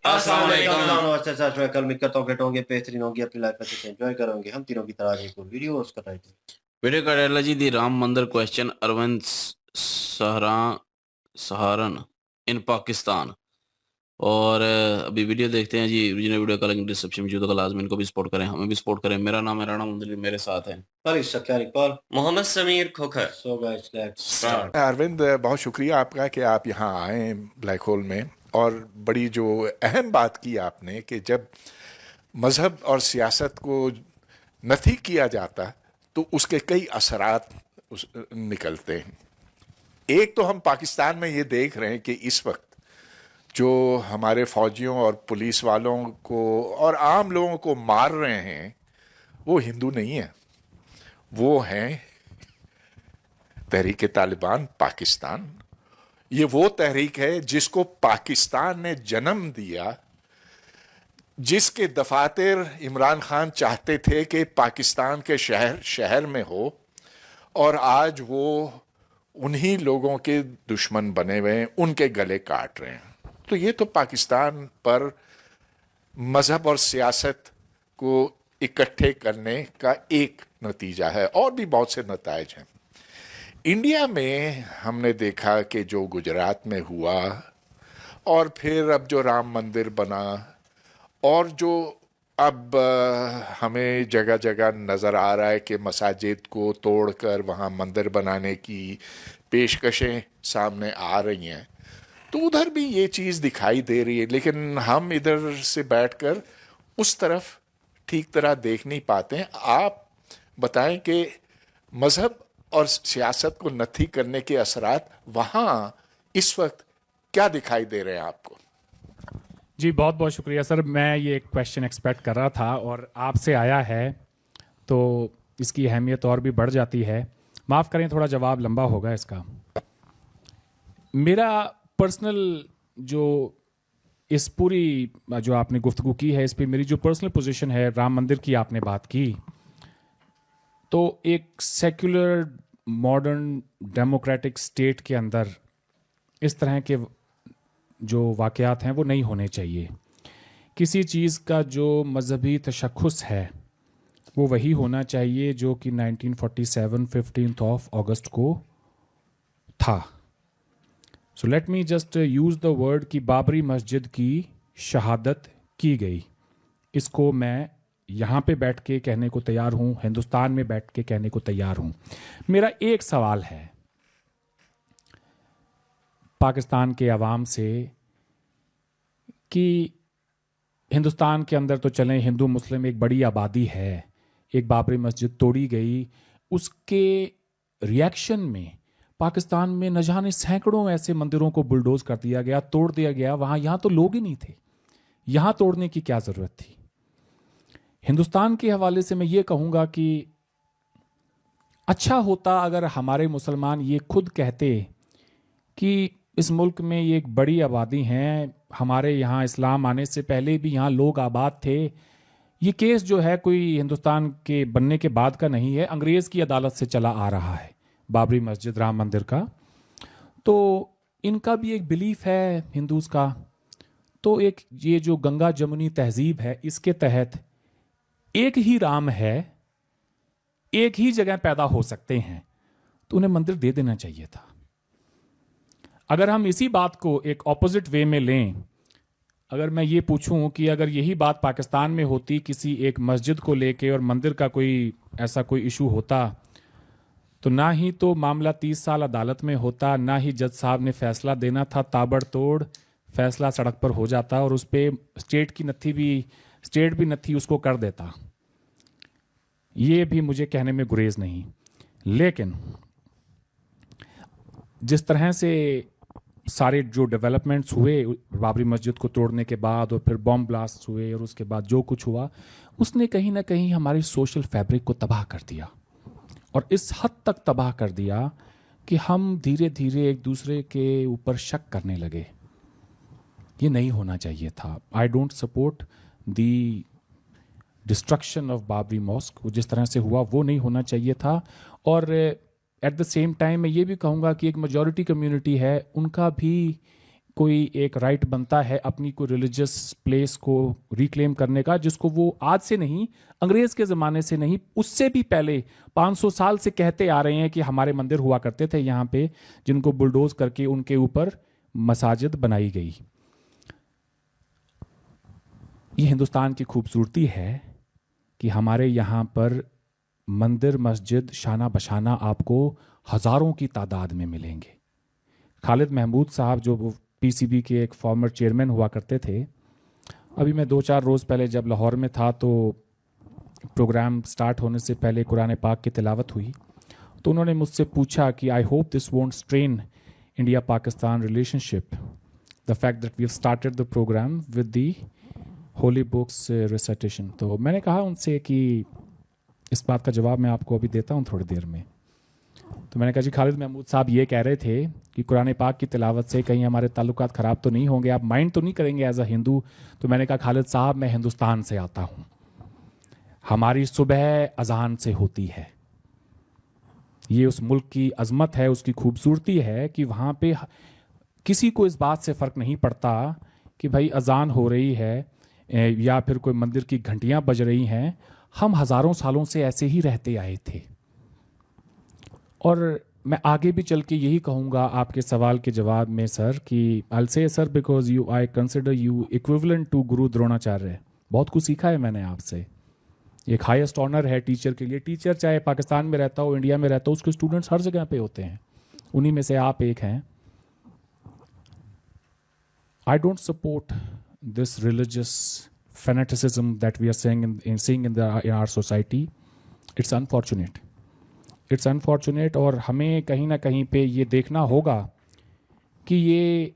कल उम्मीद करता हूँ फिट होंगे, बेहतरीन होंगे, अपनी लाइफ में अच्छे से एंजॉय करोगे। हम तीनों की तरह एक वीडियो उसका टाइटल वीडियो का टाइटल जी दी राम मंदिर क्वेश्चन अरविंद सहारन इन पाकिस्तान। और अभी वीडियो देखते हैं जी। ओरिजिनल वीडियो का लिंक डिस्क्रिप्शन में मौजूद है, लाजमी इनको भी सपोर्ट करें, हमें भी सपोर्ट करें। मेरा नाम है राणा मंदिर, मेरे साथ है Iqbal, Mohammad Sameer Khokhar. So guys let's start. Arvind, बहुत शुक्रिया आपका कि आप यहाँ आए ब्लैक होल में, और बड़ी जो अहम बात की आपने कि जब मज़हब और सियासत को नफी किया जाता तो उसके कई असरात निकलते हैं। एक तो हम पाकिस्तान में ये देख रहे हैं कि इस वक्त जो हमारे फौजियों और पुलिस वालों को और आम लोगों को मार रहे हैं वो हिंदू नहीं है, वो हैं तहरीक तालिबान पाकिस्तान। ये वो तहरीक है जिसको पाकिस्तान ने जन्म दिया, जिसके दफातर इमरान खान चाहते थे कि पाकिस्तान के शहर शहर में हो, और आज वो उन्हीं लोगों के दुश्मन बने हुए हैं, उनके गले काट रहे हैं। तो ये तो पाकिस्तान पर मज़हब और सियासत को इकट्ठे करने का एक नतीजा है, और भी बहुत से नताइज हैं। इंडिया में हमने देखा कि जो गुजरात में हुआ, और फिर अब जो राम मंदिर बना, और जो अब हमें जगह जगह नज़र आ रहा है कि मसाजिद को तोड़कर वहाँ मंदिर बनाने की पेशकशें सामने आ रही हैं, तो उधर भी ये चीज़ दिखाई दे रही है। लेकिन हम इधर से बैठकर उस तरफ ठीक तरह देख नहीं पाते हैं। आप बताएं कि मज़हब और सियासत को नथी करने के असरात वहाँ इस वक्त क्या दिखाई दे रहे हैं आपको? जी बहुत बहुत शुक्रिया सर। मैं ये एक क्वेश्चन एक्सपेक्ट कर रहा था और आपसे आया है तो इसकी अहमियत और भी बढ़ जाती है। माफ़ करें, थोड़ा जवाब लंबा होगा इसका। मेरा पर्सनल जो इस पूरी जो आपने गुफ्तगू की है, इस पर मेरी जो पर्सनल पोजीशन है, राम मंदिर की आपने बात की, तो एक सेक्युलर मॉडर्न डेमोक्रेटिक स्टेट के अंदर इस तरह के जो वाक़यात हैं वो नहीं होने चाहिए। किसी चीज़ का जो मजहबी तशख़्ख़ुस है वो वही होना चाहिए जो कि 1947 15 अगस्त को था। So let me just use the word कि बाबरी मस्जिद की शहादत की गई। इसको मैं यहाँ पे बैठ के कहने को तैयार हूँ, हिंदुस्तान में बैठ के कहने को तैयार हूँ। मेरा एक सवाल है पाकिस्तान के अवाम से कि हिंदुस्तान के अंदर तो चलें, हिंदू मुस्लिम एक बड़ी आबादी है, एक बाबरी मस्जिद तोड़ी गई, उसके रिएक्शन में पाकिस्तान में न जाने सैकड़ों ऐसे मंदिरों को बुलडोज कर दिया गया, तोड़ दिया गया। यहाँ तो लोग ही नहीं थे, यहाँ तोड़ने की क्या ज़रूरत थी? हिंदुस्तान के हवाले से मैं ये कहूँगा कि अच्छा होता अगर हमारे मुसलमान ये खुद कहते कि इस मुल्क में ये एक बड़ी आबादी हैं, हमारे यहाँ इस्लाम आने से पहले भी यहाँ लोग आबाद थे। ये केस जो है कोई हिंदुस्तान के बनने के बाद का नहीं है, अंग्रेज़ की अदालत से चला आ रहा है, बाबरी मस्जिद राम मंदिर का। तो इनका भी एक बिलीफ है हिंदूज़ का। तो एक ये जो गंगा जमुनी तहजीब है, इसके तहत एक ही राम है, एक ही जगह पैदा हो सकते हैं, तो उन्हें मंदिर दे देना चाहिए था। अगर हम इसी बात को एक ऑपोजिट वे में लें, अगर मैं ये पूछूं कि अगर यही बात पाकिस्तान में होती, किसी एक मस्जिद को लेके और मंदिर का कोई ऐसा कोई इशू होता, तो ना ही तो मामला 30 साल अदालत में होता, ना ही जज साहब ने फैसला देना था, ताबड़तोड़ फैसला सड़क पर हो जाता और उस पर स्टेट भी नथी उसको कर देता। ये भी मुझे कहने में गुरेज नहीं। लेकिन जिस तरह से सारे जो डेवलपमेंट्स हुए बाबरी मस्जिद को तोड़ने के बाद, और फिर बॉम्ब ब्लास्ट हुए, और उसके बाद जो कुछ हुआ, उसने कहीं ना कहीं हमारी सोशल फैब्रिक को तबाह कर दिया, और इस हद तक तबाह कर दिया कि हम धीरे धीरे एक दूसरे के ऊपर शक करने लगे। ये नहीं होना चाहिए था। I don't support the destruction of Babri mosque. जिस तरह से हुआ वो नहीं होना चाहिए था। और एट द सेम टाइम मैं ये भी कहूँगा कि एक मेजॉरिटी कम्युनिटी है, उनका भी कोई एक राइट बनता है अपनी कोई रिलीजियस प्लेस को रिक्लेम करने का, जिसको वो आज से नहीं, अंग्रेज के ज़माने से नहीं, उससे भी पहले 500 साल से कहते आ रहे हैं कि हमारे मंदिर हुआ करते थे यहाँ पे, जिनको बुलडोज करके उनके ऊपर मसाजिद बनाई गई। ये हिंदुस्तान की खूबसूरती है कि हमारे यहाँ पर मंदिर मस्जिद शाना बशाना आपको हज़ारों की तादाद में मिलेंगे। खालिद महमूद साहब जो पीसीबी के एक फॉर्मर चेयरमैन हुआ करते थे, अभी मैं 2-4 रोज़ पहले जब लाहौर में था तो प्रोग्राम स्टार्ट होने से पहले कुरान पाक की तिलावत हुई, तो उन्होंने मुझसे पूछा कि I hope this won't strain India Pakistan relationship, the fact that we have started the program with the holy books recitation. तो मैंने कहा उनसे कि इस बात का जवाब मैं आपको अभी देता हूँ थोड़ी देर में। तो मैंने कहा जी खालिद महमूद साहब ये कह रहे थे कि कुरान पाक की तिलावत से कहीं हमारे ताल्लुकात ख़राब तो नहीं होंगे, आप माइंड तो नहीं करेंगे एज अ हिंदू। तो मैंने कहा खालिद साहब मैं हिंदुस्तान से आता हूँ, हमारी सुबह अजान से होती है, ये उस मुल्क की अजमत है, उसकी खूबसूरती है कि वहाँ पे किसी को इस बात से फ़र्क नहीं पड़ता कि भाई अजान हो रही है या फिर कोई मंदिर की घंटियाँ बज रही हैं। हम हज़ारों सालों से ऐसे ही रहते आए थे। और मैं आगे भी चल के यही कहूँगा आपके सवाल के जवाब में सर कि I say sir because you I consider you equivalent to guru Dronacharya. बहुत कुछ सीखा है मैंने आपसे, एक हाईएस्ट ऑनर है टीचर के लिए। टीचर चाहे पाकिस्तान में रहता हो, इंडिया में रहता हो, उसके स्टूडेंट्स हर जगह पे होते हैं, उन्हीं में से आप एक हैं। आई don't support this religious fanaticism that we are seeing in our society. It's unfortunate. It's unfortunate और हमें कहीं ना कहीं पे ये देखना होगा कि ये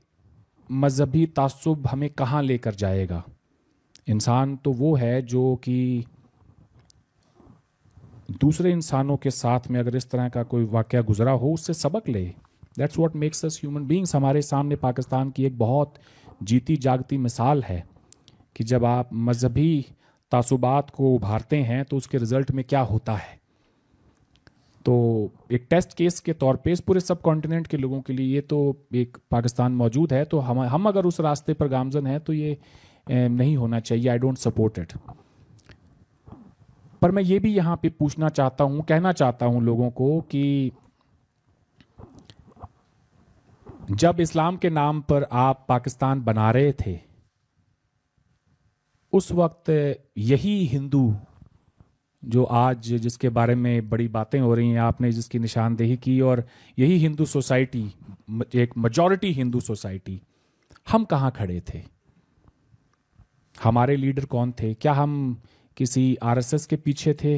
मजहबी तासुब हमें कहाँ लेकर जाएगा। इंसान तो वो है जो कि दूसरे इंसानों के साथ में अगर इस तरह का कोई वाक़या गुजरा हो उससे सबक ले। That's what makes us human beings। हमारे सामने पाकिस्तान की एक बहुत जीती जागती मिसाल है कि जब आप मजहबी तासुबात को उभारते हैं तो उसके रिजल्ट में क्या होता है। तो एक टेस्ट केस के तौर पे इस पूरे सब कॉन्टिनेंट के लोगों के लिए ये तो एक पाकिस्तान मौजूद है, तो हम अगर उस रास्ते पर गामजन हैं तो ये नहीं होना चाहिए। आई डोंट सपोर्ट इट। पर मैं ये भी यहाँ पे पूछना चाहता हूँ, कहना चाहता हूँ लोगों को कि जब इस्लाम के नाम पर आप पाकिस्तान बना रहे थे उस वक्त यही हिंदू जो आज जिसके बारे में बड़ी बातें हो रही हैं, आपने जिसकी निशानदेही की, और यही हिंदू सोसाइटी, एक मेजॉरिटी हिंदू सोसाइटी, हम कहाँ खड़े थे? हमारे लीडर कौन थे? क्या हम किसी आरएसएस के पीछे थे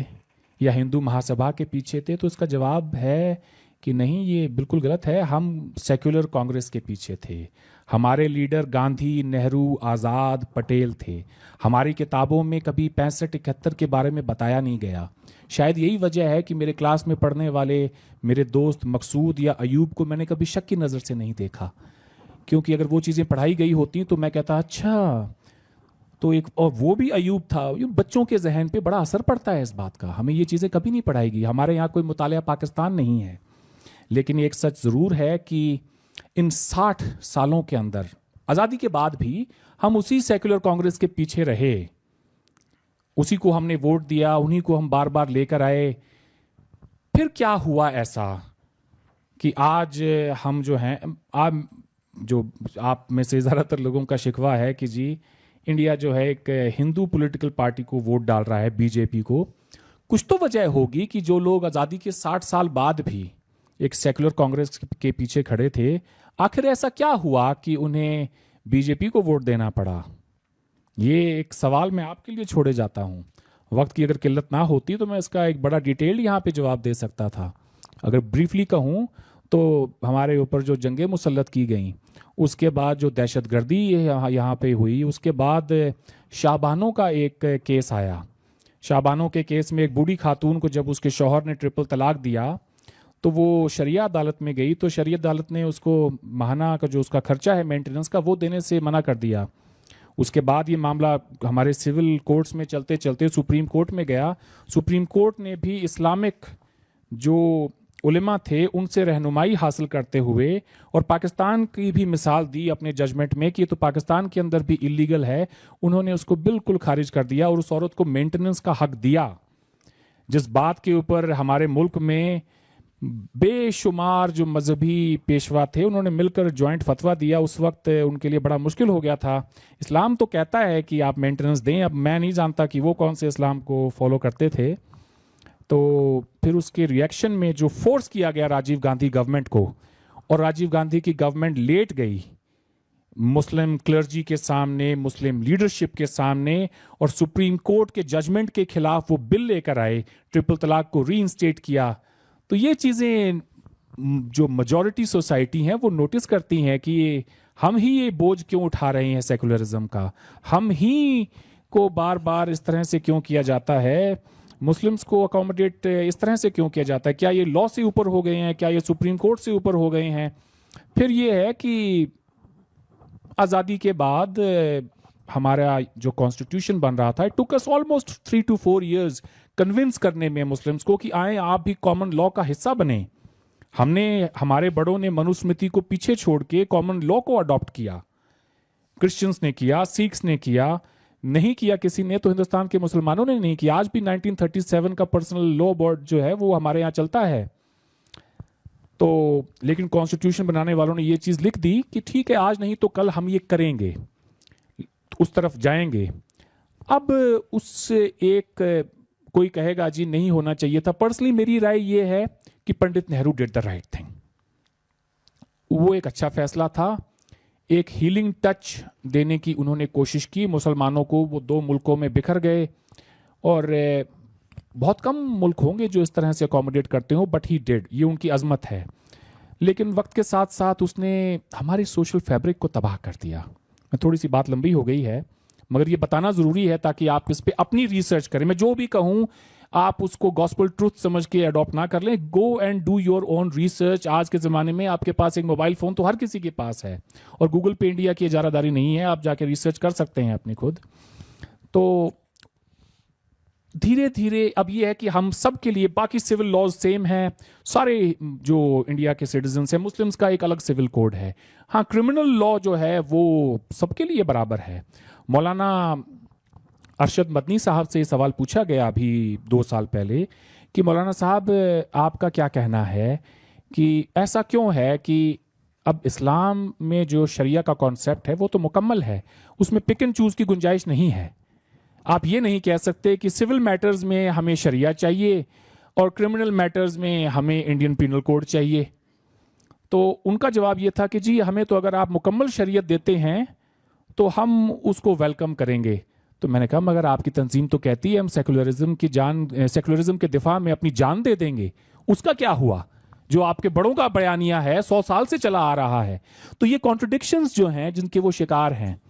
या हिंदू महासभा के पीछे थे? तो इसका जवाब है कि नहीं, ये बिल्कुल गलत है। हम सेक्युलर कांग्रेस के पीछे थे। हमारे लीडर गांधी, नेहरू, आज़ाद, पटेल थे। हमारी किताबों में कभी 65-71 के बारे में बताया नहीं गया। शायद यही वजह है कि मेरे क्लास में पढ़ने वाले मेरे दोस्त मकसूद या अयूब को मैंने कभी शक की नज़र से नहीं देखा, क्योंकि अगर वो चीज़ें पढ़ाई गई होती तो मैं कहता अच्छा तो एक, और वो भी अयूब था। ये बच्चों के जहन पे बड़ा असर पड़ता है इस बात का। हमें ये चीज़ें कभी नहीं पढ़ाई गई। हमारे यहाँ कोई मुतालिया पाकिस्तान नहीं है। लेकिन एक सच ज़रूर है कि इन 60 सालों के अंदर, आज़ादी के बाद भी, हम उसी सेक्युलर कांग्रेस के पीछे रहे, उसी को हमने वोट दिया, उन्हीं को हम बार बार लेकर आए। फिर क्या हुआ ऐसा कि आज हम जो हैं, आप में से ज़्यादातर लोगों का शिकवा है कि जी इंडिया जो है एक हिंदू पॉलिटिकल पार्टी को वोट डाल रहा है, बीजेपी को। कुछ तो वजह होगी कि जो लोग आज़ादी के 60 साल बाद भी एक सेक्युलर कांग्रेस के पीछे खड़े थे, आखिर ऐसा क्या हुआ कि उन्हें बीजेपी को वोट देना पड़ा? ये एक सवाल मैं आपके लिए छोड़े जाता हूँ। वक्त की अगर किल्लत ना होती तो मैं इसका एक बड़ा डिटेल यहाँ पे जवाब दे सकता था। अगर ब्रीफली कहूँ तो हमारे ऊपर जो जंगें मुसल्लत की गई, उसके बाद जो दहशतगर्दी यहाँ पे हुई, उसके बाद शाहबानों का एक केस आया। शाहबानों के केस में एक बूढ़ी खातून को जब उसके शौहर ने ट्रिपल तलाक दिया तो वो शरिया अदालत में गई, तो शरिया अदालत ने उसको माहाना का जो उसका खर्चा है मेंटेनेंस का, वो देने से मना कर दिया। उसके बाद ये मामला हमारे सिविल कोर्ट्स में चलते चलते सुप्रीम कोर्ट में गया। सुप्रीम कोर्ट ने भी इस्लामिक जो उलमा थे उनसे रहनुमाई हासिल करते हुए और पाकिस्तान की भी मिसाल दी अपने जजमेंट में कि ये तो पाकिस्तान के अंदर भी इलीगल है, उन्होंने उसको बिल्कुल खारिज कर दिया और उस औरत को मेंटेनेंस का हक दिया। जिस बात के ऊपर हमारे मुल्क में बेशुमार जो मजहबी पेशवा थे उन्होंने मिलकर जॉइंट फतवा दिया, उस वक्त उनके लिए बड़ा मुश्किल हो गया था। इस्लाम तो कहता है कि आप मेंटेनेंस दें, अब मैं नहीं जानता कि वो कौन से इस्लाम को फॉलो करते थे। तो फिर उसके रिएक्शन में जो फोर्स किया गया राजीव गांधी गवर्नमेंट को, और राजीव गांधी की गवर्नमेंट लेट गई मुस्लिम क्लर्जी के सामने, मुस्लिम लीडरशिप के सामने, और सुप्रीम कोर्ट के जजमेंट के खिलाफ वो बिल लेकर आए, ट्रिपल तलाक को रीइंस्टेट किया। तो ये चीज़ें जो मेजॉरिटी सोसाइटी हैं वो नोटिस करती हैं कि हम ही ये बोझ क्यों उठा रहे हैं सेकुलरिज्म का, हम ही को बार बार इस तरह से क्यों किया जाता है, मुस्लिम्स को अकोमोडेट इस तरह से क्यों किया जाता है, क्या ये लॉ से ऊपर हो गए हैं, क्या ये सुप्रीम कोर्ट से ऊपर हो गए हैं। फिर ये है कि आज़ादी के बाद हमारा जो कॉन्स्टिट्यूशन बन रहा था, it took us almost 3 to 4 years convince करने में मुस्लिम्स को कि आए आप भी कॉमन लॉ का हिस्सा बने। हमने, हमारे बड़ों ने मनुस्मृति को पीछे छोड़ के कॉमन लॉ को अडॉप्ट किया, क्रिश्चियंस ने किया, सिख्स ने किया, नहीं किया किसी ने तो हिंदुस्तान के मुसलमानों ने नहीं किया। आज भी 1937 का पर्सनल लॉ बोर्ड जो है वो हमारे यहाँ चलता है। तो लेकिन कॉन्स्टिट्यूशन बनाने वालों ने ये चीज़ लिख दी कि ठीक है आज नहीं तो कल हम ये करेंगे, उस तरफ जाएंगे। अब उससे एक कोई कहेगा जी नहीं होना चाहिए था। पर्सनली मेरी राय ये है कि Pandit Nehru did the right thing, वो एक अच्छा फैसला था, एक हीलिंग टच देने की उन्होंने कोशिश की मुसलमानों को। वो 2 मुल्कों में बिखर गए और बहुत कम मुल्क होंगे जो इस तरह से अकोमोडेट करते हो, बट ही डिड, ये उनकी अजमत है। लेकिन वक्त के साथ साथ उसने हमारे सोशल फैब्रिक को तबाह कर दिया। मैं थोड़ी सी बात लंबी हो गई है मगर ये बताना ज़रूरी है ताकि आप इस पे अपनी रिसर्च करें। मैं जो भी कहूँ आप उसको गॉस्पल ट्रूथ समझ के अडॉप्ट ना कर लें, go and do your own research. आज के ज़माने में आपके पास एक मोबाइल फ़ोन तो हर किसी के पास है और गूगल पे इंडिया की इजारादारी नहीं है, आप जाके रिसर्च कर सकते हैं अपनी खुद। तो धीरे धीरे अब ये है कि हम सब के लिए बाकी सिविल लॉज सेम हैं, सारे जो इंडिया के सिटीजन्स हैं, मुस्लिम्स का एक अलग सिविल कोड है। हाँ, क्रिमिनल लॉ जो है वो सबके लिए बराबर है। मौलाना अरशद मदनी साहब से सवाल पूछा गया अभी 2 साल पहले कि मौलाना साहब आपका क्या कहना है कि ऐसा क्यों है कि अब इस्लाम में जो शरिया का कॉन्सेप्ट है वो तो मुकम्मल है, उसमें पिक एंड चूज़ की गुंजाइश नहीं है। आप ये नहीं कह सकते कि सिविल मैटर्स में हमें शरिया चाहिए और क्रिमिनल मैटर्स में हमें इंडियन पिनल कोड चाहिए। तो उनका जवाब ये था कि जी हमें तो अगर आप मुकम्मल शरीयत देते हैं तो हम उसको वेलकम करेंगे। तो मैंने कहा मगर आपकी तंजीम तो कहती है हम सेकुलरिज्म के दिफा में अपनी जान दे देंगे, उसका क्या हुआ? जो आपके बड़ों का बयानिया है 100 साल से चला आ रहा है। तो ये कॉन्ट्रडिक्शंस जो हैं जिनके वो शिकार हैं,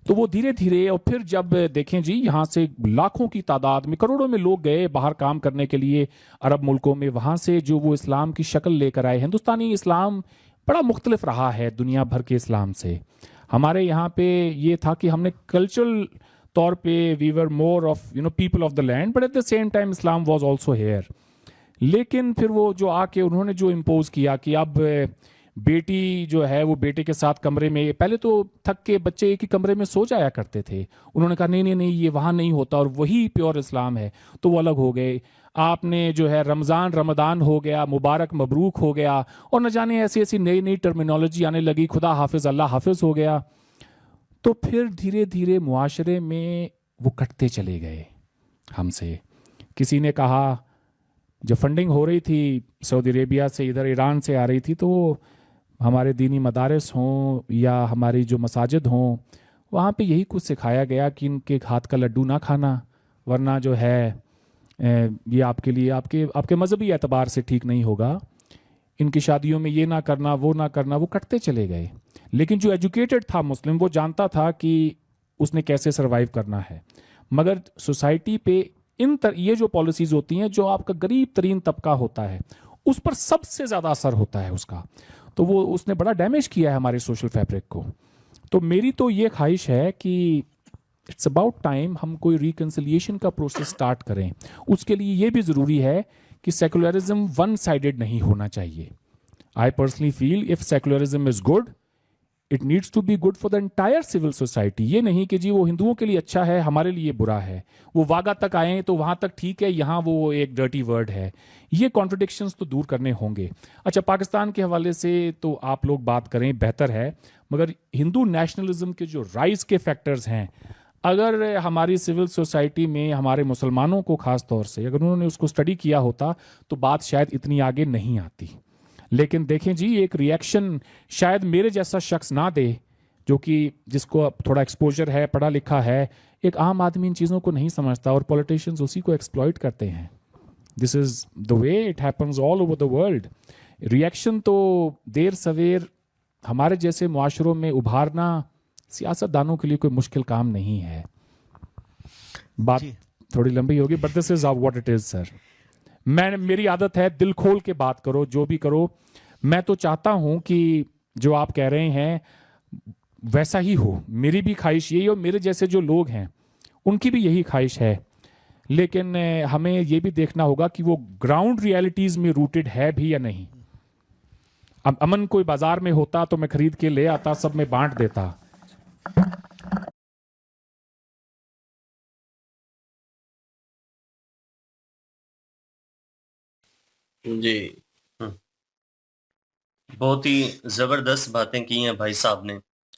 तो वो धीरे धीरे, और फिर जब देखें जी यहाँ से लाखों की तादाद में, करोड़ों में लोग गए बाहर काम करने के लिए अरब मुल्कों में, वहाँ से जो वो इस्लाम की शक्ल लेकर आए। हिंदुस्तानी इस्लाम बड़ा मुख्तलिफ रहा है दुनिया भर के इस्लाम से। हमारे यहाँ पे ये था कि हमने कल्चरल तौर पे we were more of people of the land, but at the same time Islam was also here. लेकिन फिर वो जो आके उन्होंने जो इम्पोज किया कि अब बेटी जो है वो बेटे के साथ कमरे में, पहले तो थक के बच्चे एक ही कमरे में सो जाया करते थे, उन्होंने कहा नहीं नहीं नहीं ये वहाँ नहीं होता और वही प्योर इस्लाम है, तो वो अलग हो गए। आपने जो है रमज़ान हो गया, मुबारक मबरूक हो गया, और न जाने ऐसी ऐसी नई नई टर्मिनोलॉजी आने लगी, खुदा हाफिज अल्लाह हाफिज हो गया। तो फिर धीरे धीरे मुआशरे में वो कटते चले गए हमसे। किसी ने कहा जब फंडिंग हो रही थी सऊदी अरेबिया से, इधर ईरान से आ रही थी, तो हमारे दीनी मदारस हों या हमारी जो मसाजिद हों, वहाँ पे यही कुछ सिखाया गया कि इनके हाथ का लड्डू ना खाना, वरना जो है ये आपके लिए आपके मजहबी एतबार से ठीक नहीं होगा। इनकी शादियों में ये ना करना, वो ना करना। वो कटते चले गए। लेकिन जो एजुकेटेड था मुस्लिम, वो जानता था कि उसने कैसे सरवाइव करना है। मगर सोसाइटी पे ये जो पॉलिसीज़ होती हैं, जो आपका गरीब तरीन तबका होता है, उस पर सबसे ज़्यादा असर होता है उसका। तो वो उसने बड़ा डैमेज किया है हमारे सोशल फैब्रिक को। तो मेरी तो ये ख्वाहिश है कि इट्स अबाउट टाइम हम कोई रिकन्सिलिएशन का प्रोसेस स्टार्ट करें। उसके लिए ये भी ज़रूरी है कि सेकुलरिज्म वन साइडेड नहीं होना चाहिए. I personally feel if secularism is good, it needs to be good for the entire civil society. ये नहीं कि जी वो हिंदुओं के लिए अच्छा है, हमारे लिए बुरा है. वो वागा तक आए तो वहाँ तक ठीक है, यहाँ वो एक डर्टी वर्ड है. ये कॉन्ट्रडिक्शंस तो दूर करने होंगे. अच्छा, पाकिस्तान के हवाले से तो आप लोग बात करें, बेहतर है, मगर हिंदू नेशनलिज्म के जो राइज के फैक्टर्स हैं, अगर हमारी सिविल सोसाइटी में हमारे मुसलमानों को खास तौर से अगर उन्होंने उसको स्टडी किया होता तो बात शायद इतनी आगे नहीं आती. लेकिन देखें जी, एक रिएक्शन शायद मेरे जैसा शख्स ना दे, जो कि जिसको थोड़ा एक्सपोजर है, पढ़ा लिखा है, एक आम आदमी इन चीज़ों को नहीं समझता और पॉलिटिशियंस उसी को एक्सप्लॉइट करते हैं. This is the way it happens all over the world. Reaction तो देर सवेर हमारे जैसे मुआशरों में उभारना सियासतदानों के लिए कोई मुश्किल काम नहीं है. बात थोड़ी लंबी होगी, but this is what it is sir. मेरी आदत है दिल खोल के बात करो, जो भी करो. मैं तो चाहता हूं कि जो आप कह रहे हैं वैसा ही हो. मेरी भी ख्वाहिश यही हो, मेरे जैसे जो लोग हैं उनकी भी यही ख्वाहिश है. लेकिन हमें ये भी देखना होगा कि वो ग्राउंड रियलिटीज में रूटेड है भी या नहीं. अब अमन कोई बाजार में होता तो मैं खरीद के ले आता, सब में बांट देता. जी. बहुत ही ज़बरदस्त बातें की हैं भाई साहब ने,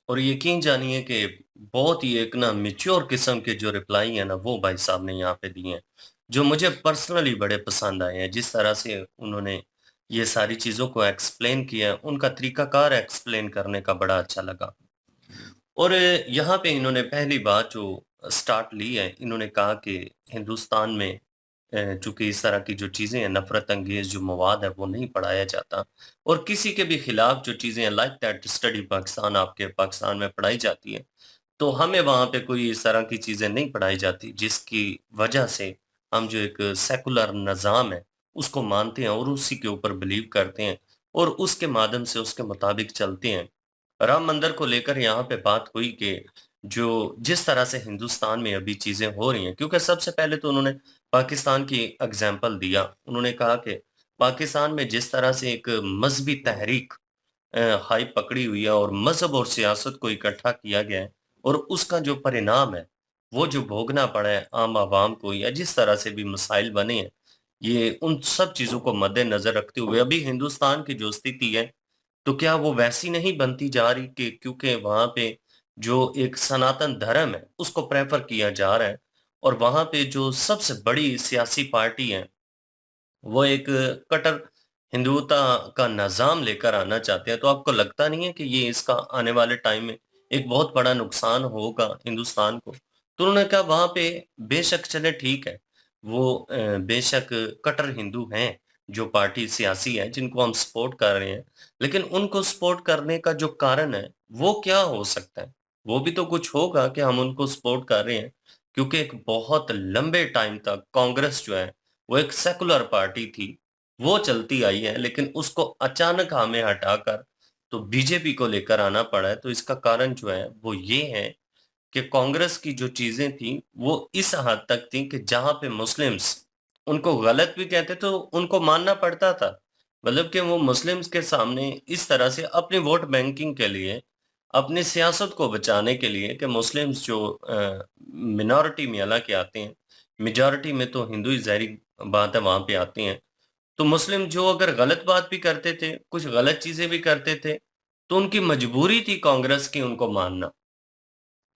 और यकीन जानिए कि बहुत ही एक ना मैच्योर किस्म के जो रिप्लाई है ना वो भाई साहब ने यहाँ पे दिए हैं, जो मुझे पर्सनली बड़े पसंद आए हैं. जिस तरह से उन्होंने ये सारी चीज़ों को एक्सप्लेन किया है, उनका तरीकाकार एक्सप्लेन करने का बड़ा अच्छा लगा. और यहाँ पे इन्होंने पहली बात जो स्टार्ट ली है, इन्होंने कहा कि हिंदुस्तान में चूँकि इस तरह की जो चीज़ें हैं, नफ़रत अंगेज़ जो मवाद है वो नहीं पढ़ाया जाता, और किसी के भी खिलाफ जो चीज़ें हैं लाइक दैट स्टडी पाकिस्तान आपके पाकिस्तान में पढ़ाई जाती है, तो हमें वहाँ पे कोई इस तरह की चीज़ें नहीं पढ़ाई जाती, जिसकी वजह से हम जो एक सेकुलर निज़ाम है उसको मानते हैं और उसी के ऊपर बिलीव करते हैं और उसके माध्यम से उसके मुताबिक चलते हैं. राम मंदिर को लेकर यहाँ पे बात हुई कि जो जिस तरह से हिंदुस्तान में अभी चीज़ें हो रही हैं, क्योंकि सबसे पहले तो उन्होंने पाकिस्तान की एग्ज़ाम्पल दिया. उन्होंने कहा कि पाकिस्तान में जिस तरह से एक मज़हबी तहरीक हाइप पकड़ी हुई है और मज़हब और सियासत को इकट्ठा किया गया है, और उसका जो परिणाम है, वो जो भोगना पड़ा है आम आवाम को, या जिस तरह से भी मसाइल बने हैं, ये उन सब चीज़ों को मद्देनज़र रखते हुए अभी हिंदुस्तान की जो स्थिति है, तो क्या वो वैसी नहीं बनती जा रही कि क्योंकि वहाँ पे जो एक सनातन धर्म है, उसको प्रेफ़र किया जा रहा है, और वहाँ पे जो सबसे बड़ी सियासी पार्टी है, वो एक कट्टर हिंदुता का निज़ाम लेकर आना चाहते हैं. तो आपको लगता नहीं है कि ये इसका आने वाले टाइम में एक बहुत बड़ा नुकसान होगा हिंदुस्तान को? तो उन्होंने कहा वहाँ पे बेशक चले ठीक है, वो बेशक कट्टर हिंदू हैं, जो पार्टी सियासी है जिनको हम सपोर्ट कर रहे हैं, लेकिन उनको सपोर्ट करने का जो कारण है, वो क्या हो सकता है? वो भी तो कुछ होगा कि हम उनको सपोर्ट कर रहे हैं, क्योंकि एक बहुत लंबे टाइम तक कांग्रेस जो है वो एक सेकुलर पार्टी थी, वो चलती आई है, लेकिन उसको अचानक हमें हटाकर तो बीजेपी को लेकर आना पड़ा है. तो इसका कारण जो है वो ये है कि कांग्रेस की जो चीज़ें थी, वो इस हद तक थी कि जहाँ पे मुस्लिम्स उनको गलत भी कहते तो उनको मानना पड़ता था. मतलब कि वो मुस्लिम्स के सामने इस तरह से अपनी वोट बैंकिंग के लिए, अपनी सियासत को बचाने के लिए कि मुस्लिम्स जो मिनॉरिटी में हालाँकि आते हैं, मेजॉरिटी में तो हिंदू ही ज़ाहिर बात है वहाँ पे आते हैं. तो मुस्लिम जो अगर गलत बात भी करते थे, कुछ गलत चीज़ें भी करते थे, तो उनकी मजबूरी थी कांग्रेस की उनको मानना.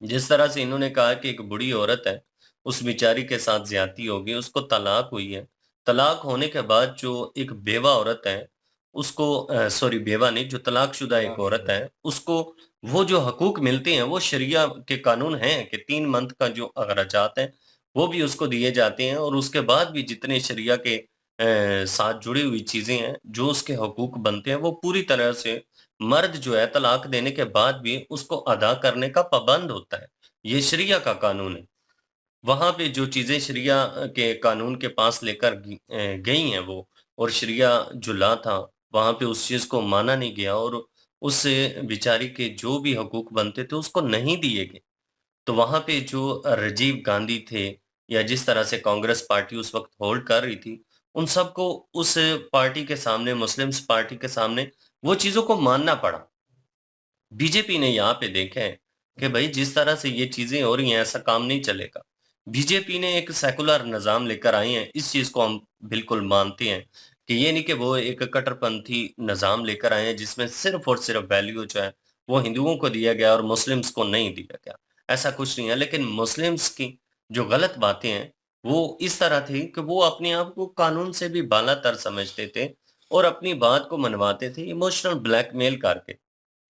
जिस तरह से इन्होंने कहा कि एक बूढ़ी औरत है, उस बेचारी के साथ ज़्यादती हो गई, उसको तलाक हुई है. तलाक होने के बाद जो एक बेवा औरत है, उसको सॉरी बेवा नहीं, जो तलाकशुदा एक औरत है, उसको वो जो हकूक मिलते हैं, वो शरिया के कानून हैं कि 3 मंथ का जो अखराजात हैं, वो भी उसको दिए जाते हैं, और उसके बाद भी जितने शरिया के साथ जुड़ी हुई चीज़ें हैं, जो उसके हकूक बनते हैं, वो पूरी तरह से मर्द जो है तलाक देने के बाद भी उसको अदा करने का पाबंद होता है. ये शरिया का कानून है. वहाँ पे जो चीज़ें शरिया के कानून के पास लेकर गई हैं वो, और शरिया जो लॉ था, वहाँ पे उस चीज़ को माना नहीं गया, और उस बेचारी के जो भी हकूक बनते थे उसको नहीं दिए गए. तो वहाँ पे जो राजीव गांधी थे, या जिस तरह से कांग्रेस पार्टी उस वक़्त होल्ड कर रही थी, उन सबको उस पार्टी के सामने, मुस्लिम्स पार्टी के सामने वो चीज़ों को मानना पड़ा। बीजेपी ने यहाँ पे देखा है कि भाई जिस तरह से ये चीज़ें हो रही हैं, ऐसा काम नहीं चलेगा। बीजेपी ने एक सेकुलर निज़ाम लेकर आई है, इस चीज़ को हम बिल्कुल मानते हैं कि ये नहीं कि वो एक कट्टरपंथी निज़ाम लेकर आए हैं, जिसमें सिर्फ़ और सिर्फ़ वैल्यू जो है, वो हिंदुओं को दिया गया और मुस्लिम्स को नहीं दिया गया। ऐसा कुछ नहीं है, लेकिन मुस्लिम्स की जो गलत बातें हैं, वो इस तरह थी कि वो अपने आप को कानून से भी बालातर समझते थे और अपनी बात को मनवाते थे इमोशनल ब्लैकमेल करके।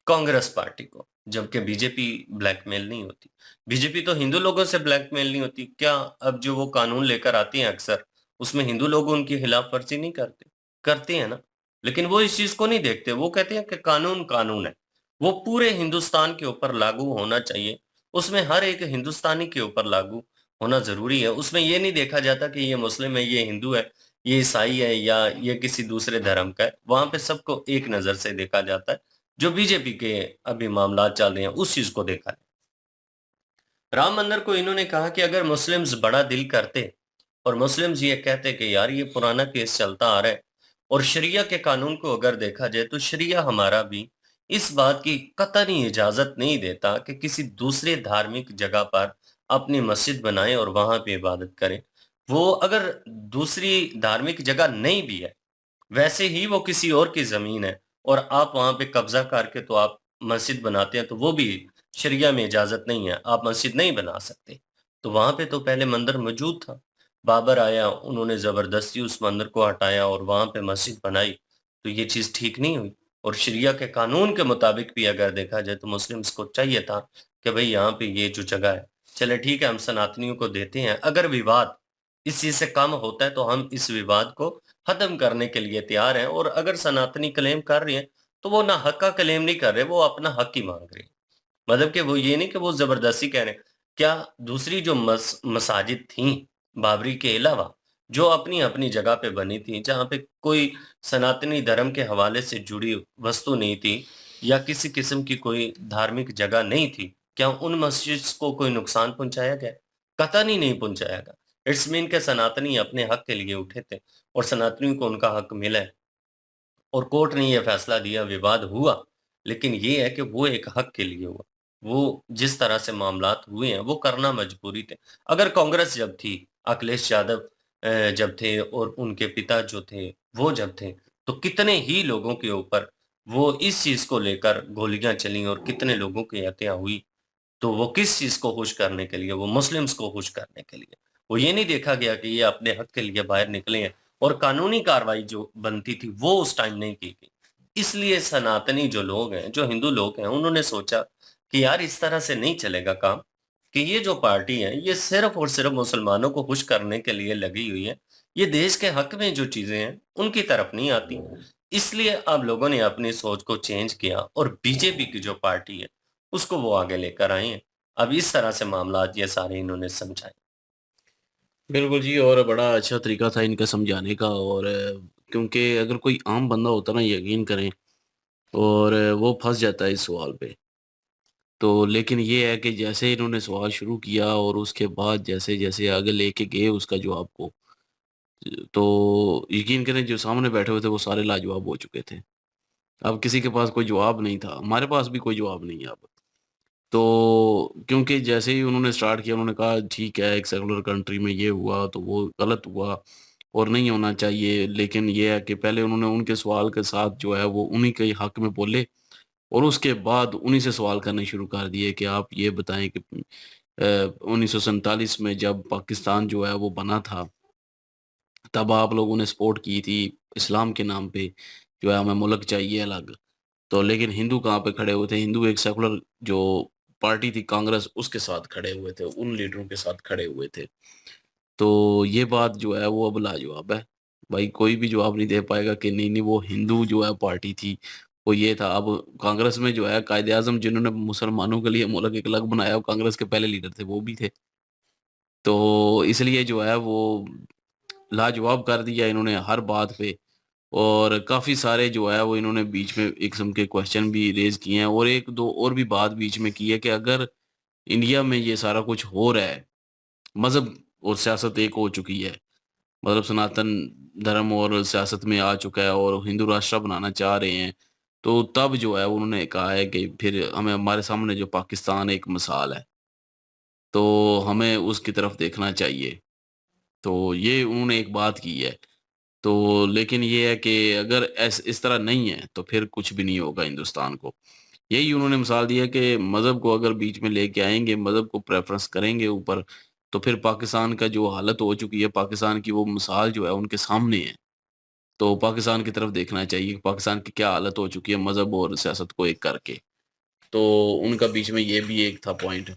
कांग्रेस पार्टी को, जबकि बीजेपी ब्लैकमेल नहीं होती। बीजेपी तो हिंदू लोगों से ब्लैकमेल नहीं होती। क्या अब जो वो कानून लेकर आती हैं अक्सर, उसमें हिंदू लोग उनकी खिलाफ-वर्जी नहीं करते? करते हैं ना। लेकिन वो इस चीज़ को नहीं देखते, वो कहते हैं कि कानून, कानून है। वो पूरे हिंदुस्तान के ऊपर लागू होना चाहिए, उसमें हर एक हिंदुस्तानी के ऊपर लागू होना ज़रूरी है। उसमें ये नहीं देखा जाता कि ये मुस्लिम है, ये हिंदू है, ये ईसाई है या ये किसी दूसरे धर्म का है। वहाँ पे सबको एक नज़र से देखा जाता है। जो बीजेपी के अभी मामलात चल रहे हैं, उस चीज़ को देखा है। राम मंदिर को इन्होंने कहा कि अगर मुस्लिम्स बड़ा दिल करते और मुस्लिम्स ये कहते कि यार ये पुराना केस चलता आ रहा है और शरिया के कानून को अगर देखा जाए तो शरिया हमारा भी इस बात की कतई इजाज़त नहीं देता कि किसी दूसरे धार्मिक जगह पर अपनी मस्जिद बनाएँ और वहाँ पे इबादत करें। वो अगर दूसरी धार्मिक जगह नहीं भी है, वैसे ही वो किसी और की ज़मीन है और आप वहाँ पे कब्ज़ा करके तो आप मस्जिद बनाते हैं, तो वो भी शरिया में इजाज़त नहीं है, आप मस्जिद नहीं बना सकते। तो वहाँ पे तो पहले मंदिर मौजूद था। बाबर आया, उन्होंने ज़बरदस्ती उस मंदिर को हटाया और वहाँ पे मस्जिद बनाई, तो ये चीज़ ठीक नहीं हुई। और शरिया के कानून के मुताबिक भी अगर देखा जाए तो मुस्लिम्स को चाहिए था कि भई यहाँ पे ये जो जगह है, चले ठीक है हम सनातनियों को देते हैं, अगर विवाद इस चीज़ से कम होता है तो हम इस विवाद को खत्म करने के लिए तैयार हैं और अगर सनातनी क्लेम कर रही हैं, तो वो ना हक का क्लेम नहीं कर रहे, वो अपना हक ही माँग रहे हैं। मतलब कि वो ये नहीं कि वो ज़बरदस्ती कह रहे हैं। क्या दूसरी जो मसाजिद थीं, बाबरी के अलावा, जो अपनी-अपनी जगह पे बनी थीं, जहाँ पे कोई सनातनी धर्म के हवाले से जुड़ी वस्तु नहीं थी या किसी किस्म की कोई धार्मिक जगह नहीं थी, क्या उन मस्जिद्स को कोई नुकसान पहुँचाया गया? कतई नहीं पहुँचाया गया। इट्स मीन के सनातनी अपने हक के लिए उठे थे और सनातनियों को उनका हक मिला है और कोर्ट ने ये फैसला दिया, विवाद हुआ, लेकिन ये है कि वो एक हक के लिए हुआ। वो जिस तरह से मामलात हुए हैं, वो करना मजबूरी थे। अगर कांग्रेस जब थी, अखिलेश यादव जब थे और उनके पिता जो थे, वो जब थे, तो कितने ही लोगों के ऊपर वो इस चीज़ को लेकर गोलियाँ चलीं और कितने लोगों की हत्या हुई। तो वो किस चीज़ को खुश करने के लिए? वो मुस्लिम्स को खुश करने के लिए। वो ये नहीं देखा गया कि ये अपने हक के लिए बाहर निकले हैं और कानूनी कार्रवाई जो बनती थी, वो उस टाइम नहीं की गई। इसलिए सनातनी जो लोग हैं, जो हिंदू लोग हैं, उन्होंने सोचा कि यार इस तरह से नहीं चलेगा काम, कि ये जो पार्टी है, ये सिर्फ़ और सिर्फ़ मुसलमानों को खुश करने के लिए लगी हुई है। ये देश के हक में जो चीज़ें हैं, उनकी तरफ नहीं आती। इसलिए अब लोगों ने अपनी सोच को चेंज किया और बीजेपी की जो पार्टी है, उसको वो आगे लेकर आए हैं। अब इस तरह से मामलात ये सारे इन्होंने समझाए। बिल्कुल जी, और बड़ा अच्छा तरीका था इनका समझाने का। और क्योंकि अगर कोई आम बंदा होता ना, यकीन करें, और वो फँस जाता है इस सवाल पे। तो लेकिन ये है कि जैसे इन्होंने सवाल शुरू किया और उसके बाद जैसे-जैसे आगे लेके गए उसका जवाब को, तो यकीन करें जो सामने बैठे हुए थे वो सारे लाजवाब हो चुके थे। अब किसी के पास कोई जवाब नहीं था, हमारे पास भी कोई जवाब नहीं है अब। तो क्योंकि जैसे ही उन्होंने स्टार्ट किया, उन्होंने कहा ठीक है, एक सेकुलर कंट्री में ये हुआ तो वो गलत हुआ और नहीं होना चाहिए। लेकिन ये है कि पहले उन्होंने उनके सवाल के साथ जो है वो उन्हीं के हक में बोले और उसके बाद उन्हीं से सवाल करने शुरू कर दिए कि आप ये बताएँ कि 1947 में जब पाकिस्तान जो है वो बना था, तब आप लोगों ने सपोर्ट की थी इस्लाम के नाम पे, जो है हमें मुल्क चाहिए अलग। तो लेकिन हिंदू कहाँ पे खड़े हुए थे? हिंदू एक सेकुलर जो पार्टी थी कांग्रेस, उसके साथ खड़े हुए थे, उन लीडरों के साथ खड़े हुए थे। तो ये बात जो है वो अब लाजवाब है। भाई कोई भी जवाब नहीं दे पाएगा कि नहीं-नहीं वो हिंदू जो है पार्टी थी, वो ये था। अब कांग्रेस में जो है कायदे-आज़म जिन्होंने मुसलमानों के लिए मुल्क एक अलग बनाया, वो कांग्रेस के पहले लीडर थे, वो भी थे। तो इसलिए जो है वो लाजवाब कर दिया इन्होंने हर बात पे। और काफ़ी सारे जो है वो इन्होंने बीच में एक किस्म के क्वेश्चन भी रेज़ किए हैं और 1-2 और भी बात बीच में की है कि अगर इंडिया में ये सारा कुछ हो रहा है, मज़हब और सियासत एक हो चुकी है। مطلب سناتن دھرم اور سیاست میں آ چکا ہے اور ہندو راشٹر بنانا چاہ رہے ہیں، تو تب جو ہے انہوں نے کہا ہے کہ پھر ہمارے سامنے جو پاکستان ایک مثال ہے، تو ہمیں اس کی طرف دیکھنا چاہیے۔ تو یہ انہوں نے ایک بات کی ہے۔ تو لیکن یہ ہے کہ اگر اس طرح نہیں ہے تو پھر کچھ بھی نہیں ہوگا ہندوستان کو۔ یہی انہوں نے مثال دی ہے کہ مذہب کو اگر بیچ میں لے کے آئیں گے، مذہب کو پریفرنس کریں گے اوپر، تو پھر پاکستان کا جو حالت ہو چکی ہے، پاکستان کی وہ مثال جو ہے ان کے سامنے ہے۔ تو پاکستان کی طرف دیکھنا چاہیے کہ پاکستان کی کیا حالت ہو چکی ہے مذہب اور سیاست کو ایک کر کے۔ تو ان کا بیچ میں یہ بھی ایک تھا پوائنٹ۔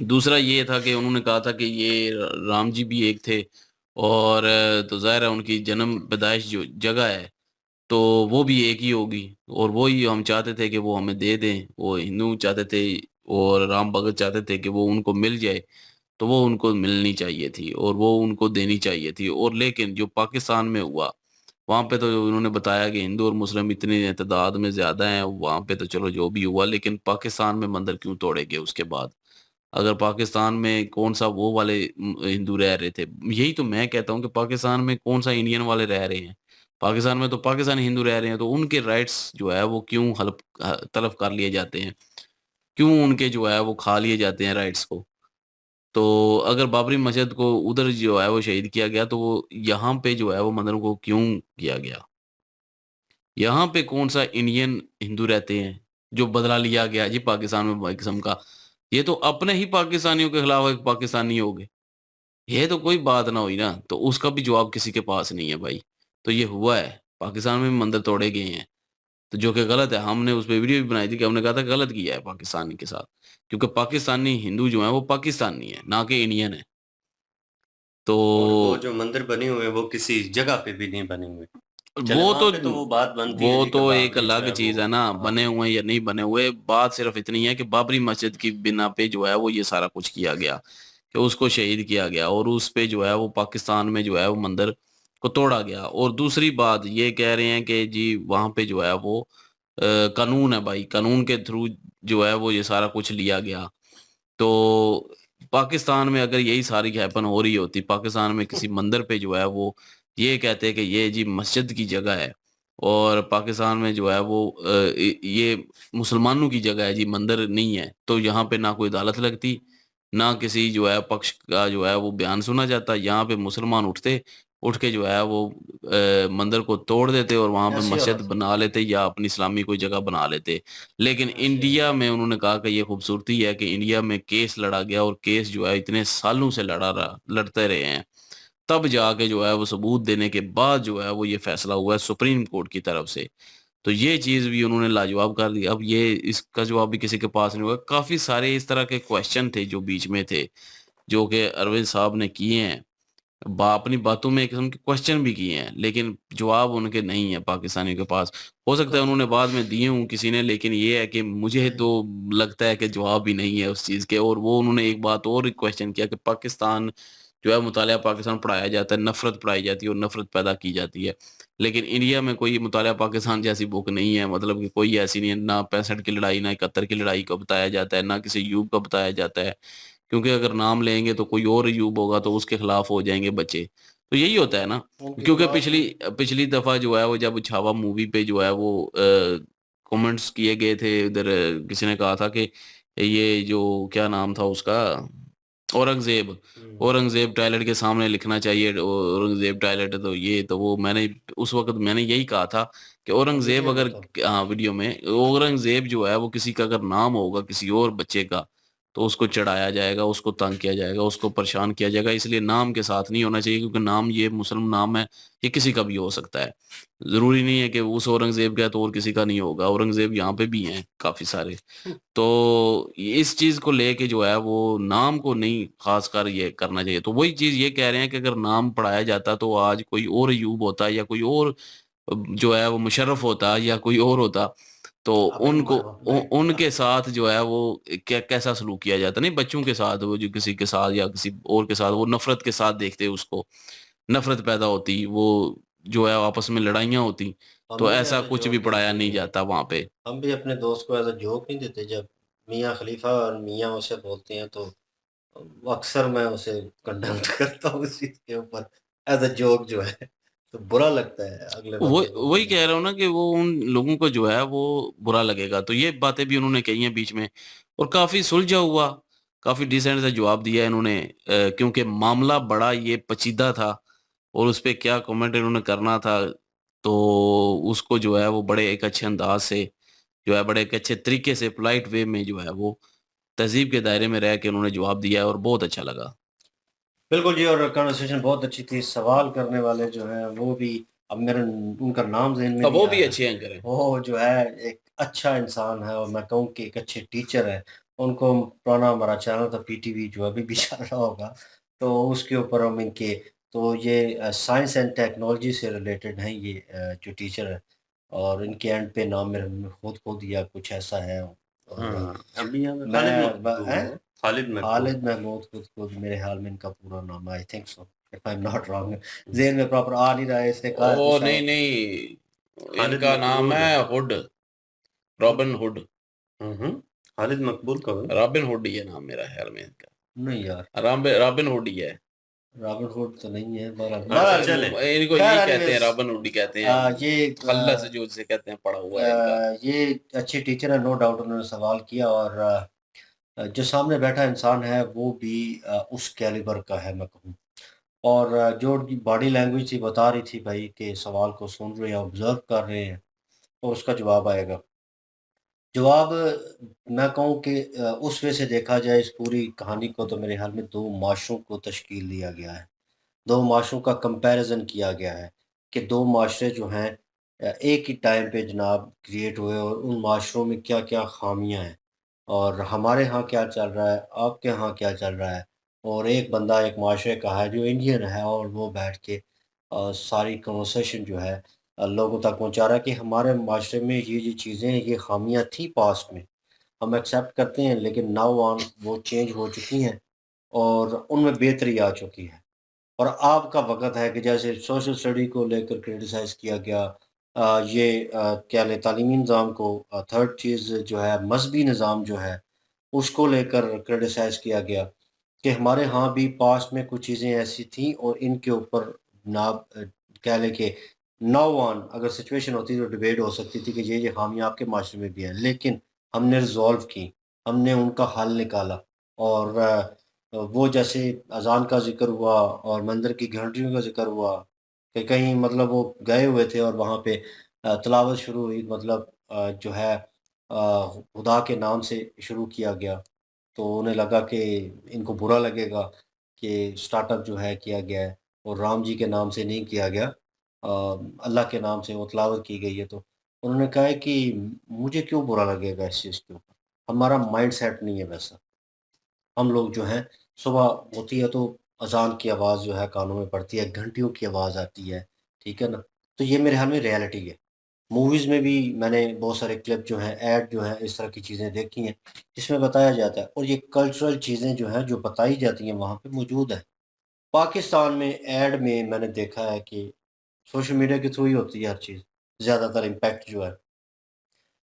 دوسرا یہ تھا کہ انہوں نے کہا تھا کہ یہ رام جی بھی ایک تھے، اور تو ظاہر ہے ان کی جنم پیدائش جو جگہ ہے تو وہ بھی ایک ہی ہوگی، اور وہی ہم چاہتے تھے کہ وہ ہمیں دے دیں۔ وہ ہندو چاہتے تھے اور رام بھگت چاہتے تھے کہ وہ ان کو مل جائے، تو وہ ان کو ملنی چاہیے تھی اور وہ ان کو دینی چاہیے تھی۔ اور لیکن جو پاکستان میں ہوا، وہاں پہ تو انہوں نے بتایا کہ ہندو اور مسلم اتنی تعداد میں زیادہ ہیں، وہاں پہ تو چلو جو بھی ہوا، لیکن پاکستان میں مندر کیوں توڑے گئے اس کے بعد؟ اگر پاکستان میں کون سا وہ والے ہندو رہ رہے تھے؟ یہی تو میں کہتا ہوں کہ پاکستان میں کون سا انڈین والے رہ رہے ہیں؟ پاکستان میں تو پاکستانی ہندو رہ رہے ہیں، تو ان کے رائٹس جو ہے وہ کیوں تلف کر لیے جاتے ہیں؟ کیوں ان کے جو ہے وہ کھا لیے جاتے ہیں رائٹس کو؟ تو اگر بابری مسجد کو ادھر جو ہے وہ شہید کیا گیا، تو وہ یہاں پہ جو ہے وہ مندروں کو کیوں کیا گیا؟ یہاں پہ کون سا انڈین ہندو رہتے ہیں جو بدلہ لیا گیا جی پاکستان میں قسم کا؟ یہ تو اپنے ہی پاکستانیوں کے خلاف ایک پاکستانی ہو گئے، یہ تو کوئی بات نہ ہوئی نا۔ تو اس کا بھی جواب کسی کے پاس نہیں ہے بھائی۔ تو یہ ہوا ہے، پاکستان میں بھی مندر توڑے گئے ہیں، تو جو کہ غلط ہے۔ ہم نے اس پہ ویڈیو بھی بنائی تھی کہ ہم نے کہا تھا غلط کیا ہے پاکستانی کے ساتھ، کیونکہ پاکستانی ہندو جو ہیں وہ پاکستانی ہیں، نہ کہ انڈین ہیں۔ تو اور وہ جو مندر بنے ہوئے ہیں وہ کسی جگہ پہ بھی نہیں بنے ہوئے، چلے وہ وہاں تو پہ تو وہ بات بنتی ہے وہ جی کہ تو ایک بابری جو الگ ہے وہ چیز ہے نا، بنے ہوئے یا نہیں بنے ہوئے۔ بات صرف اتنی ہے کہ بابری مسجد کی بنا پہ جو ہے وہ یہ سارا کچھ کیا گیا، کہ اس کو شہید کیا گیا، اور اس پہ جو ہے وہ پاکستان میں جو ہے وہ مندر کو توڑا گیا۔ اور دوسری بات یہ کہہ رہے ہیں کہ جی وہاں پہ جو ہے وہ قانون ہے بھائی، قانون کے تھرو جو ہے وہ یہ سارا کچھ لیا گیا۔ تو پاکستان میں اگر یہی ساری ہیپن ہو رہی ہوتی، پاکستان میں کسی مندر پہ جو ہے وہ یہ کہتے کہ یہ جی مسجد کی جگہ ہے، اور پاکستان میں جو ہے وہ یہ مسلمانوں کی جگہ ہے جی، مندر نہیں ہے، تو یہاں پہ نہ کوئی عدالت لگتی، نہ کسی جو ہے پکش کا جو ہے وہ بیان سنا جاتا۔ یہاں پہ مسلمان اٹھ کے جو ہے وہ مندر کو توڑ دیتے اور وہاں پہ ایسی مسجد حالت بنا لیتے یا اپنی اسلامی کوئی جگہ بنا لیتے۔ لیکن ایسی انڈیا حالت میں انہوں نے کہا کہ یہ خوبصورتی ہے کہ انڈیا میں کیس لڑا گیا، اور کیس جو ہے اتنے سالوں سے لڑتے رہے ہیں، تب جا کے جو ہے وہ ثبوت دینے کے بعد جو ہے وہ یہ فیصلہ ہوا ہے سپریم کورٹ کی طرف سے۔ تو یہ چیز بھی انہوں نے لاجواب کر دی۔ اب یہ اس کا جواب بھی کسی کے پاس نہیں ہوا۔ کافی سارے اس طرح کے کوشچن تھے جو بیچ میں تھے، جو کہ اروند صاحب نے کیے ہیں، اپنی باتوں میں ایک قسم کے کوشچن بھی کیے ہیں، لیکن جواب ان کے نہیں ہے پاکستانیوں کے پاس۔ ہو سکتا ہے انہوں نے بعد میں دیے ہوں کسی نے، لیکن یہ ہے کہ مجھے تو لگتا ہے کہ جواب ہی نہیں ہے اس چیز کے۔ اور وہ انہوں نے ایک بات اور کوشچن کیا کہ پاکستان جو ہے مطالعہ پاکستان پڑھایا جاتا ہے، نفرت پڑھائی جاتی ہے اور نفرت پیدا کی جاتی ہے، لیکن انڈیا میں کوئی مطالعہ پاکستان جیسی بک نہیں ہے۔ مطلب کہ کوئی ایسی نہیں ہے، نہ 65 کی لڑائی، نہ 71 کی لڑائی کو بتایا جاتا ہے، نہ کسی ایوب کا بتایا جاتا ہے، کیونکہ اگر نام لیں گے تو کوئی اور ایوب ہوگا تو اس کے خلاف ہو جائیں گے بچے۔ تو یہی ہوتا ہے نا، ان کی کیونکہ بات پچھلی دفعہ جو ہے وہ جب چھاوا مووی پہ جو ہے وہ کومنٹس کیے گئے تھے، ادھر کسی نے کہا تھا کہ یہ جو کیا نام تھا اس کا، اورنگزیب ٹائلٹ کے سامنے لکھنا چاہیے اورنگزیب ٹائلٹ، تو یہ تو وہ میں نے اس وقت میں نے یہی کہا تھا کہ اورنگزیب ویڈیو میں اگر، تھا ہاں ویڈیو میں، اورنگزیب جو ہے وہ کسی کا اگر نام ہوگا کسی اور بچے کا تو اس کو چڑھایا جائے گا، اس کو تنگ کیا جائے گا، اس کو پریشان کیا جائے گا۔ اس لیے نام کے ساتھ نہیں ہونا چاہیے، کیونکہ نام یہ مسلم نام ہے، یہ کسی کا بھی ہو سکتا ہے۔ ضروری نہیں ہے کہ اس اورنگزیب کا ہے تو اور کسی کا نہیں ہوگا، اورنگزیب یہاں پہ بھی ہیں کافی سارے۔ تو اس چیز کو لے کے جو ہے وہ نام کو نہیں خاص کر یہ کرنا چاہیے۔ تو وہی چیز یہ کہہ رہے ہیں کہ اگر نام پڑھایا جاتا تو آج کوئی اور ایوب ہوتا یا کوئی اور جو ہے وہ مشرف ہوتا یا کوئی اور ہوتا، تو عابد مشرف ان کے ساتھ جو ہے وہ کیسا سلوک کیا جاتا؟ نہیں بچوں کے ساتھ، وہ جو کسی کے ساتھ یا کسی اور کے ساتھ وہ نفرت کے ساتھ دیکھتے، اس کو نفرت پیدا ہوتی، وہ جو ہے آپس میں لڑائیاں ہوتی، ہم تو بھی ایسا ایز اے کچھ بھی جوک پڑھایا دیتے نہیں ہیں، جاتا وہاں پہ۔ ہم بھی اپنے دوست کو ایز اے جوک نہیں دیتے، جب میاں خلیفہ اور میاں اسے بولتے ہیں تو اکثر میں اسے کنڈم کرتا ہوں اس چیز کے اوپر ایز اے جوک جو ہے تو برا لگتا ہے اگلے بندے کو. وہی کہہ رہا ہوں نا کہ وہ ان لوگوں کو جو ہے وہ برا لگے گا. تو یہ باتیں بھی انہوں نے کہی ہیں بیچ میں, اور کافی سلجھا ہوا, کافی ڈیسنٹ سے جواب دیا انہوں نے, کیونکہ معاملہ بڑا یہ پیچیدہ تھا اور اس پہ کیا کمنٹ انہوں نے کرنا تھا, تو اس کو جو ہے وہ بڑے ایک اچھے انداز سے جو ہے, بڑے ایک اچھے طریقے سے, پولائٹ وے میں جو ہے وہ تہذیب کے دائرے میں رہ کے انہوں نے جواب دیا ہے, اور بہت اچھا لگا. بالکل جی, اور کنورسیشن بہت اچھی تھی. سوال کرنے والے جو ہیں وہ بھی, اب میرا ان کا نام ذہن میں اب نہیں وہ آ بھی رہا. اچھے اینکر ہیں. وہ جو ہے ایک اچھا انسان ہے, اور میں کہوں کہ ایک اچھے ٹیچر ہے. ان کو پرانا ہمارا چینل تھا پی ٹی وی جو ابھی بھی چل رہا ہوگا, تو اس کے اوپر ہم ان کے, تو یہ سائنس اینڈ ٹیکنالوجی سے ریلیٹڈ ہیں یہ جو ٹیچر ہے, اور ان کے اینڈ پہ نام میرا خود یا کچھ ایسا ہے. اور ابھی یہاں میں خالد محمود خالد محمود خود میرے حال میں ان کا پورا نام, I think so if I am not wrong, ذہن میں پراپر آ نہیں رہا ہے. اس نے کہا او نہیں, ان خالد کا نام مقبول ہے ہوڈ, رابن ہوڈ. خالد مقبول کا رابن ہوڈ ہی ہے نام میرا خیال میں ان کا. نہیں یار, رابن ہوڈ ہی ہے. رابن ہوڈ تو نہیں ہے. اچھا چلیں. ان کو یہی کہتے ہیں, رابن ہوڈ ہی کہتے ہیں. یہ خلہ سے جو اسے کہتے ہیں پڑا ہوا ہے ان کا. یہ اچھے ٹیچر ہے, نو ڈاؤٹ. انہوں نے سوال کیا, اور جو سامنے بیٹھا انسان ہے وہ بھی اس کیلیبر کا ہے میں کہوں. اور جو باڈی لینگویج تھی بتا رہی تھی بھائی کہ سوال کو سن رہے ہیں, آبزرو کر رہے ہیں, اور اس کا جواب آئے گا. جواب میں کہوں کہ اس وجہ سے دیکھا جائے اس پوری کہانی کو, تو میرے خیال میں دو معاشروں کو تشکیل دیا گیا ہے, دو معاشروں کا کمپیریزن کیا گیا ہے کہ دو معاشرے جو ہیں ایک ہی ٹائم پہ جناب کریٹ ہوئے, اور ان معاشروں میں کیا کیا خامیاں ہیں, اور ہمارے ہاں کیا چل رہا ہے, آپ کے ہاں کیا چل رہا ہے. اور ایک بندہ ایک معاشرے کا ہے جو انڈین ہے, اور وہ بیٹھ کے ساری کنورسیشن جو ہے لوگوں تک پہنچا رہا ہے کہ ہمارے معاشرے میں یہ چیزیں, یہ خامیاں تھیں پاسٹ میں, ہم ایکسیپٹ کرتے ہیں, لیکن ناؤ آن وہ چینج ہو چکی ہیں, اور ان میں بہتری آ چکی ہے. اور آپ کا وقت ہے کہ جیسے سوشل اسٹڈی کو لے کر کرٹیسائز کیا گیا, یہ کیا لیں تعلیمی نظام کو, تھرڈ چیز جو ہے مذہبی نظام جو ہے اس کو لے کر کرٹیسائز کیا گیا کہ ہمارے ہاں بھی پاسٹ میں کچھ چیزیں ایسی تھیں, اور ان کے اوپر جناب کہہ لیں کہ ناؤ آن اگر سچویشن ہوتی تو ڈبیٹ ہو سکتی تھی کہ یہ خامیاں آپ کے معاشرے میں بھی ہیں, لیکن ہم نے ریزولو کی, ہم نے ان کا حل نکالا. اور وہ جیسے اذان کا ذکر ہوا اور مندر کی گھنٹیوں کا ذکر ہوا کہ کہیں مطلب وہ گئے ہوئے تھے اور وہاں پہ تلاوت شروع ہوئی, مطلب جو ہے خدا کے نام سے شروع کیا گیا, تو انہیں لگا کہ ان کو برا لگے گا کہ سٹارٹ اپ جو ہے کیا گیا ہے اور رام جی کے نام سے نہیں کیا گیا, اللہ کے نام سے وہ تلاوت کی گئی ہے. تو انہوں نے کہا ہے کہ مجھے کیوں برا لگے گا اس چیز کے اوپر, ہمارا مائنڈ سیٹ نہیں ہے ویسا. ہم لوگ جو ہیں صبح ہوتی ہے تو اذان کی آواز جو ہے کانوں میں پڑتی ہے, گھنٹیوں کی آواز آتی ہے, ٹھیک ہے نا. تو یہ میرے حال میں ریالٹی ہے. موویز میں بھی میں نے بہت سارے کلپ جو ہیں, ایڈ جو ہیں, اس طرح کی چیزیں دیکھی ہیں جس میں بتایا جاتا ہے, اور یہ کلچرل چیزیں جو ہیں جو بتائی جاتی ہیں وہاں پہ موجود ہیں. پاکستان میں ایڈ میں نے دیکھا ہے کہ سوشل میڈیا کے تھرو ہی ہوتی ہے ہر چیز, زیادہ تر امپیکٹ جو ہے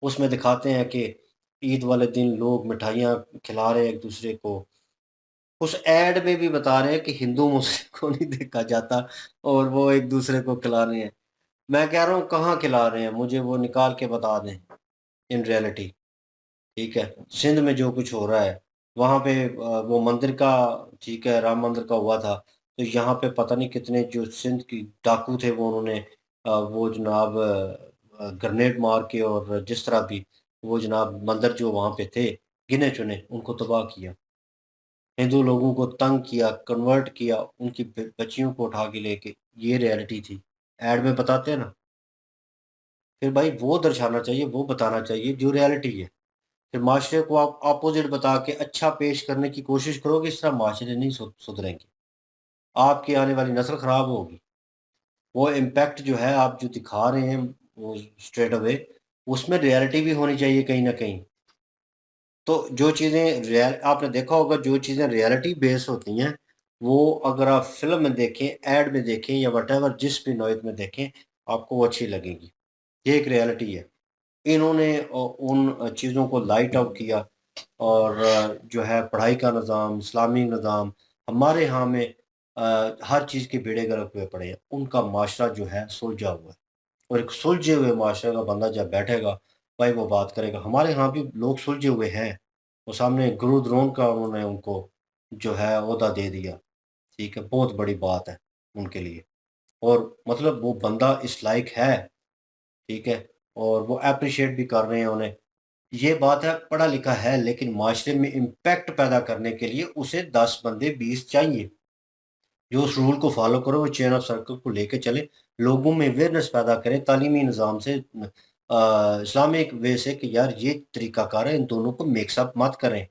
اس میں دکھاتے ہیں کہ عید والے دن لوگ مٹھائیاں کھلا رہے ہیں ایک دوسرے کو. اس ایڈ میں بھی بتا رہے ہیں کہ ہندو مسلم کو نہیں دیکھا جاتا اور وہ ایک دوسرے کو کھلا رہے ہیں. میں کہہ رہا ہوں کہاں کھلا رہے ہیں, مجھے وہ نکال کے بتا دیں ان ریئلٹی. ٹھیک ہے, سندھ میں جو کچھ ہو رہا ہے وہاں پہ وہ مندر کا, ٹھیک ہے رام مندر کا ہوا تھا, تو یہاں پہ پتہ نہیں کتنے جو سندھ کی ڈاکو تھے وہ انہوں نے وہ جناب گرنیڈ مار کے, اور جس طرح بھی وہ جناب مندر جو وہاں پہ تھے گنے چنے ان کو تباہ کیا, ہندو لوگوں کو تنگ کیا, کنورٹ کیا, ان کی بچیوں کو اٹھا کے لے کے. یہ ریئلٹی تھی, ایڈ میں بتاتے ہیں نا. پھر بھائی وہ درشانا چاہیے, وہ بتانا چاہیے جو ریئلٹی ہے. پھر معاشرے کو آپ اپوزٹ بتا کے اچھا پیش کرنے کی کوشش کرو گے, اس طرح معاشرے نہیں سدھریں گے, آپ کی آنے والی نسل خراب ہوگی. وہ امپیکٹ جو ہے آپ جو دکھا رہے ہیں وہ اسٹریٹ اوے, اس میں ریئلٹی بھی ہونی چاہیے کہیں نہ کہیں. تو جو چیزیں آپ نے دیکھا ہوگا, جو چیزیں ریئلٹی بیس ہوتی ہیں وہ اگر آپ فلم میں دیکھیں, ایڈ میں دیکھیں, یا وٹ ایور جس بھی نوعیت میں دیکھیں, آپ کو وہ اچھی لگیں گی. یہ ایک ریئلٹی ہے. انہوں نے ان چیزوں کو لائٹ آؤٹ کیا, اور جو ہے پڑھائی کا نظام, اسلامی نظام ہمارے ہاں میں ہر چیز کے بیڑے گرک ہوئے پڑے ہیں. ان کا معاشرہ جو ہے سلجھا ہوا ہے، اور ایک سلجھے ہوئے معاشرے کا بندہ جب بیٹھے گا بھائی وہ بات کرے گا. ہمارے ہاں بھی لوگ سلجھے ہوئے ہیں، وہ سامنے گرو درون کا انہوں نے ان کو جو ہے عہدہ دے دیا. ٹھیک ہے، بہت بڑی بات ہے ان کے لیے، اور مطلب وہ بندہ اس لائق ہے. ٹھیک ہے، اور وہ اپریشیٹ بھی کر رہے ہیں انہیں. یہ بات ہے پڑھا لکھا ہے، لیکن معاشرے میں امپیکٹ پیدا کرنے کے لیے اسے 10 بندے 20 چاہیے جو اس رول کو فالو کرو، وہ چین آف سرکل کو لے کے چلے، لوگوں میں اویئرنیس پیدا کریں تعلیمی نظام سے، اسلامک وے سے، کہ یار یہ طریقہ کار ہے، ان دونوں کو مکس اپ مت کریں.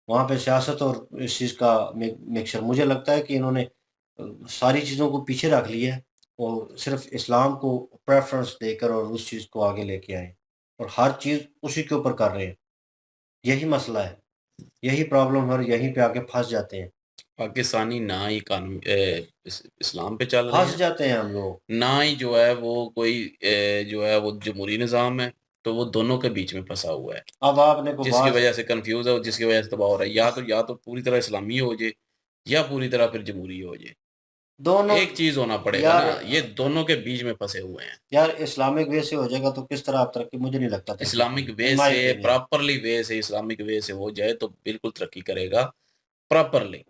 وہاں پہ سیاست اور اس چیز کا مکسچر، مجھے لگتا ہے کہ انہوں نے ساری چیزوں کو پیچھے رکھ لیا ہے اور صرف اسلام کو پریفرنس دے کر اور اس چیز کو آگے لے کے آئے، اور ہر چیز اسی کے اوپر کر رہے ہیں. یہی مسئلہ ہے، یہی پرابلم ہے، اور یہیں پہ آ کے پھنس جاتے ہیں. پاکستانی نہ ہی قانون اسلام پہ چل رہے پھنس ہیں، جاتے ہیں ہم لوگ. نہ ہی جو ہے وہ کوئی جو ہے وہ جمہوری نظام ہے، تو وہ دونوں کے بیچ میں پھنسا ہوا ہے، اب آپ نے کو جس کی بعض وجہ سے کنفیوز ہے، جس کی وجہ سے تباہ ہو رہا ہے. یا تو پوری طرح اسلامی ہو جائے، یا پوری طرح پھر جمہوری ہو جائے. دونوں. ایک چیز ہونا پڑے گا یار نا، یہ دونوں کے بیچ میں پھنسے ہوئے ہیں. یار اسلامک وے سے ہو جائے گا تو کس طرح آپ ترقی، مجھے نہیں لگتا ترقی اسلامک ہوگی وے in my سے، opinion. پراپرلی وے سے، اسلامک وے سے ہو جائے تو بالکل ترقی کرے گا پراپرلی.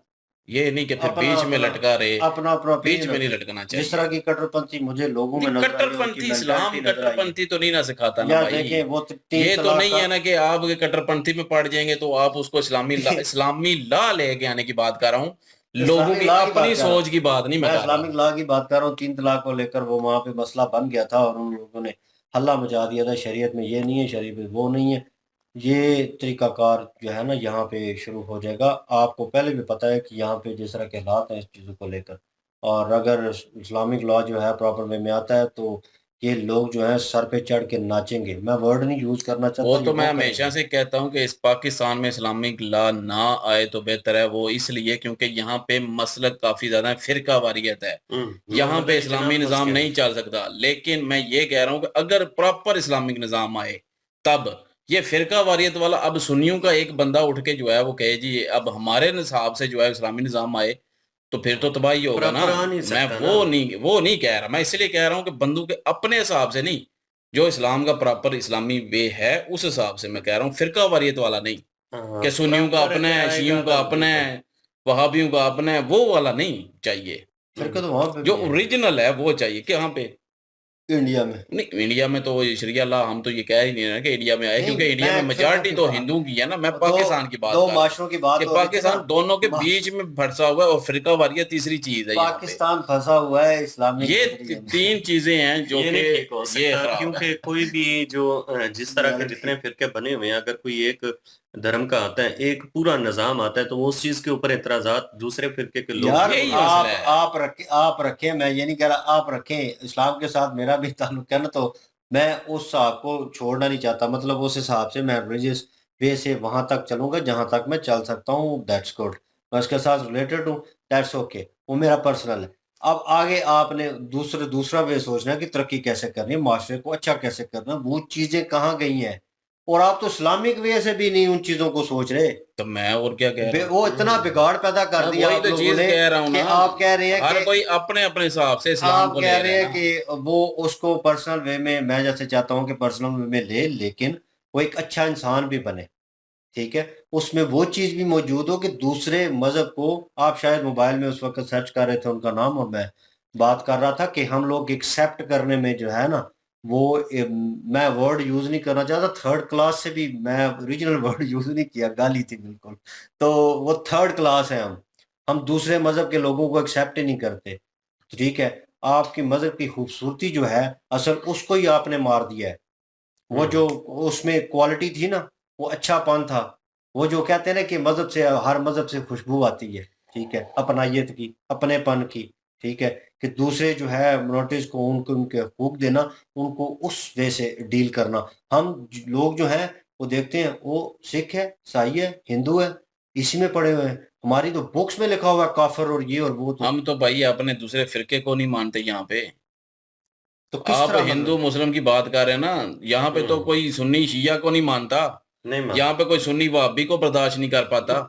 یہ نہیں کہ پھر اپنا بیچ میں اپنا لٹکا رہے، اپنا اپنا بیچ opinion میں نہیں رکھے. لٹکنا جس چاہیے. طرح کی کٹر پنتھی مجھے لوگوں میں نہیں، نظر کٹر آئی ہے، ان کی پنتھی اسلام مینٹالٹی نظر کٹر آئی ہے. پنتھی تو نہیں نہ سکھاتا نا یا بھائی. دیکھیں وہ 3 یہ تو طلاق نہیں کا ہے نا کہ آپ کٹر پنتھی میں پڑ جائیں گے تو آپ اس کو اسلامی لا لے کے آنے کی بات کر رہا ہوں. لوگوں اسلامی کی لا کی اپنی بات کر رہا سوچ ہوں. کی بات نہیں میں میں کر رہا. اسلامک لا کی بات کر رہا ہوں. 3 طلاق کو لے کر وہ وہاں پہ مسئلہ بن گیا تھا، اور ان لوگوں نے ہلہ مچا دیا تھا، شریعت میں یہ نہیں ہے، شریعت میں وہ نہیں ہے. یہ طریقہ کار جو ہے نا یہاں پہ شروع ہو جائے گا. آپ کو پہلے بھی پتہ ہے کہ یہاں پہ جس طرح کے حالات ہیں اس چیزوں کو لے کر، اور اگر اسلامک لا جو ہے پراپر وے میں آتا ہے تو یہ لوگ جو ہیں سر پہ چڑھ کے ناچیں گے. میں ورڈ نہیں یوز کرنا وہ چاہتا، تو یہ میں وہ کریں ہمیشہ گے. سے کہتا ہوں کہ اس پاکستان میں اسلامک لا نہ آئے تو بہتر ہے. وہ اس لیے کیونکہ یہاں پہ مسلک کافی زیادہ ہے، فرقہ واریت ہے. یہاں پہ اسلامی نظام نہیں چل سکتا. لیکن میں یہ کہہ رہا ہوں کہ اگر پراپر اسلامک نظام آئے تب یہ فرقہ واریت والا، اب سنیوں کا ایک بندہ اٹھ کے جو ہے وہ کہے جی اب ہمارے حساب سے جو ہے اسلامی نظام آئے تو پھر تو تباہی ہوگا نا. میں وہ نہیں کہہ رہا. میں اس لیے کہہ رہا ہوں کہ بندوں کے اپنے حساب سے نہیں، جو اسلام کا پراپر اسلامی وے ہے اس حساب سے میں کہہ رہا ہوں، فرقہ واریت والا نہیں کہ سنیوں کا اپنا ہے، شیعوں کا اپنا ہے، وہابیوں کا اپنا ہے، وہ والا نہیں چاہیے. فرقہ تو وہاں پہ جو بھی ہے اوریجنل ہے وہ چاہیے. کہ یہاں پہ انڈیا میں. نہیں، انڈیا میں تو شریعہ لا ہم تو یہ کہہ ہی نہیں رہے کہ انڈیا میں آئے، نہیں، کیونکہ انڈیا میں میں فرقوں میجارٹی کی تو بات، ہندوؤں کی ہے نا. میں دو پاکستان کی بات دو کر رہا معاشروں کی ہوں بات کہ ہو رہی تھی نا. پاکستان دونوں کے بیچ میں بھرسا ہوا ہے، اور فرقہ واریت تیسری چیز ہے. یہاں پہ پاکستان پھنسا ہوا ہے اسلامک یہ نظریے میں. 3 چیزیں ہیں جو یہ کہ نہیں ٹھیک ہو یہ سکتا، خراب ہے. کیونکہ کوئی بھی جو جس طرح کے جتنے فرقے بنے ہوئے ہیں، اگر کوئی ایک دھرم کا آتا ہے، ایک پورا نظام آتا ہے، تو وہ اس چیز کے اوپر اعتراضات دوسرے فرقے کے لوگ یار یہی مسئلہ ہے. آپ رکھیں، میں یہ نہیں کہہ رہا آپ رکھیں. اسلام کے ساتھ میرا بھی تعلق ہے نا، تو میں اس حساب کو چھوڑنا نہیں چاہتا. مطلب اس حساب سے میں ریلیجیس وے سے وہاں تک چلوں گا جہاں تک میں چل سکتا ہوں. That's good. میں اس کے ساتھ ریلیٹڈ ہوں، دیٹس اوکے. وہ میرا پرسنل ہے. اب آگے آپ نے دوسرا وے سوچنا ہے کہ ترقی کیسے کرنی ہے، معاشرے کو اچھا کیسے کرنا ہے. وہ چیزیں کہاں گئی ہیں؟ اور آپ تو اسلامک وے سے بھی نہیں ان چیزوں کو سوچ رہے. تو میں اور کیا کہہ رہا ہوں، وہ اتنا بگاڑ پیدا کر میں دیا وہی آپ تو لوگوں چیز نے کہہ رہا ہوں کہ نا. آپ کہہ رہے ہیں ہر کہ کوئی اپنے اپنے حساب سے اسلام آپ کو کہہ لے رہے رہے ہیں ہیں نا. کہ وہ اس کو پرسنل وے میں، میں جیسے چاہتا ہوں کہ پرسنل وے میں لے، لیکن وہ ایک اچھا انسان بھی بنے. ٹھیک ہے، اس میں وہ چیز بھی موجود ہو کہ دوسرے مذہب کو، آپ شاید موبائل میں اس وقت سرچ کر رہے تھے ان کا نام، اور میں بات کر رہا تھا کہ ہم لوگ ایکسیپٹ کرنے میں جو ہے نا وہ میں ورڈ یوز نہیں کرنا چاہتا. 3rd کلاس سے بھی میں اوریجنل ورڈ یوز نہیں کیا، گالی تھی بالکل. تو وہ 3rd کلاس ہے. ہم دوسرے مذہب کے لوگوں کو ایکسیپٹ ہی نہیں کرتے. ٹھیک ہے، آپ کی مذہب کی خوبصورتی جو ہے اصل اس کو ہی آپ نے مار دیا ہے. وہ جو اس میں کوالٹی تھی نا، وہ اچھا پن تھا. وہ جو کہتے ہیں نا کہ مذہب سے، ہر مذہب سے خوشبو آتی ہے. ٹھیک ہے، اپنائیت کی، اپنے پن کی. ٹھیک ہے، کہ دوسرے جو ہے منورٹیز کو ان کے حقوق دینا، ان کو اس وے سے ڈیل کرنا. ہم لوگ جو ہیں وہ دیکھتے ہیں وہ سکھ ہے، عیسائی ہے، ہندو ہے، اسی میں پڑے ہوئے ہیں. ہماری تو بکس میں لکھا ہوا ہے کافر اور یہ اور وہ. تو ہم تو بھائی اپنے دوسرے فرقے کو نہیں مانتے یہاں پہ. تو کس آپ طرح ہندو مطلب مسلم کی بات کر رہے ہیں نا، یہاں پہ تو کوئی سنی شیعہ کو نہیں مانتا. نہیں یہاں پہ کوئی سنی وہابی کو برداشت نہیں کر پاتا.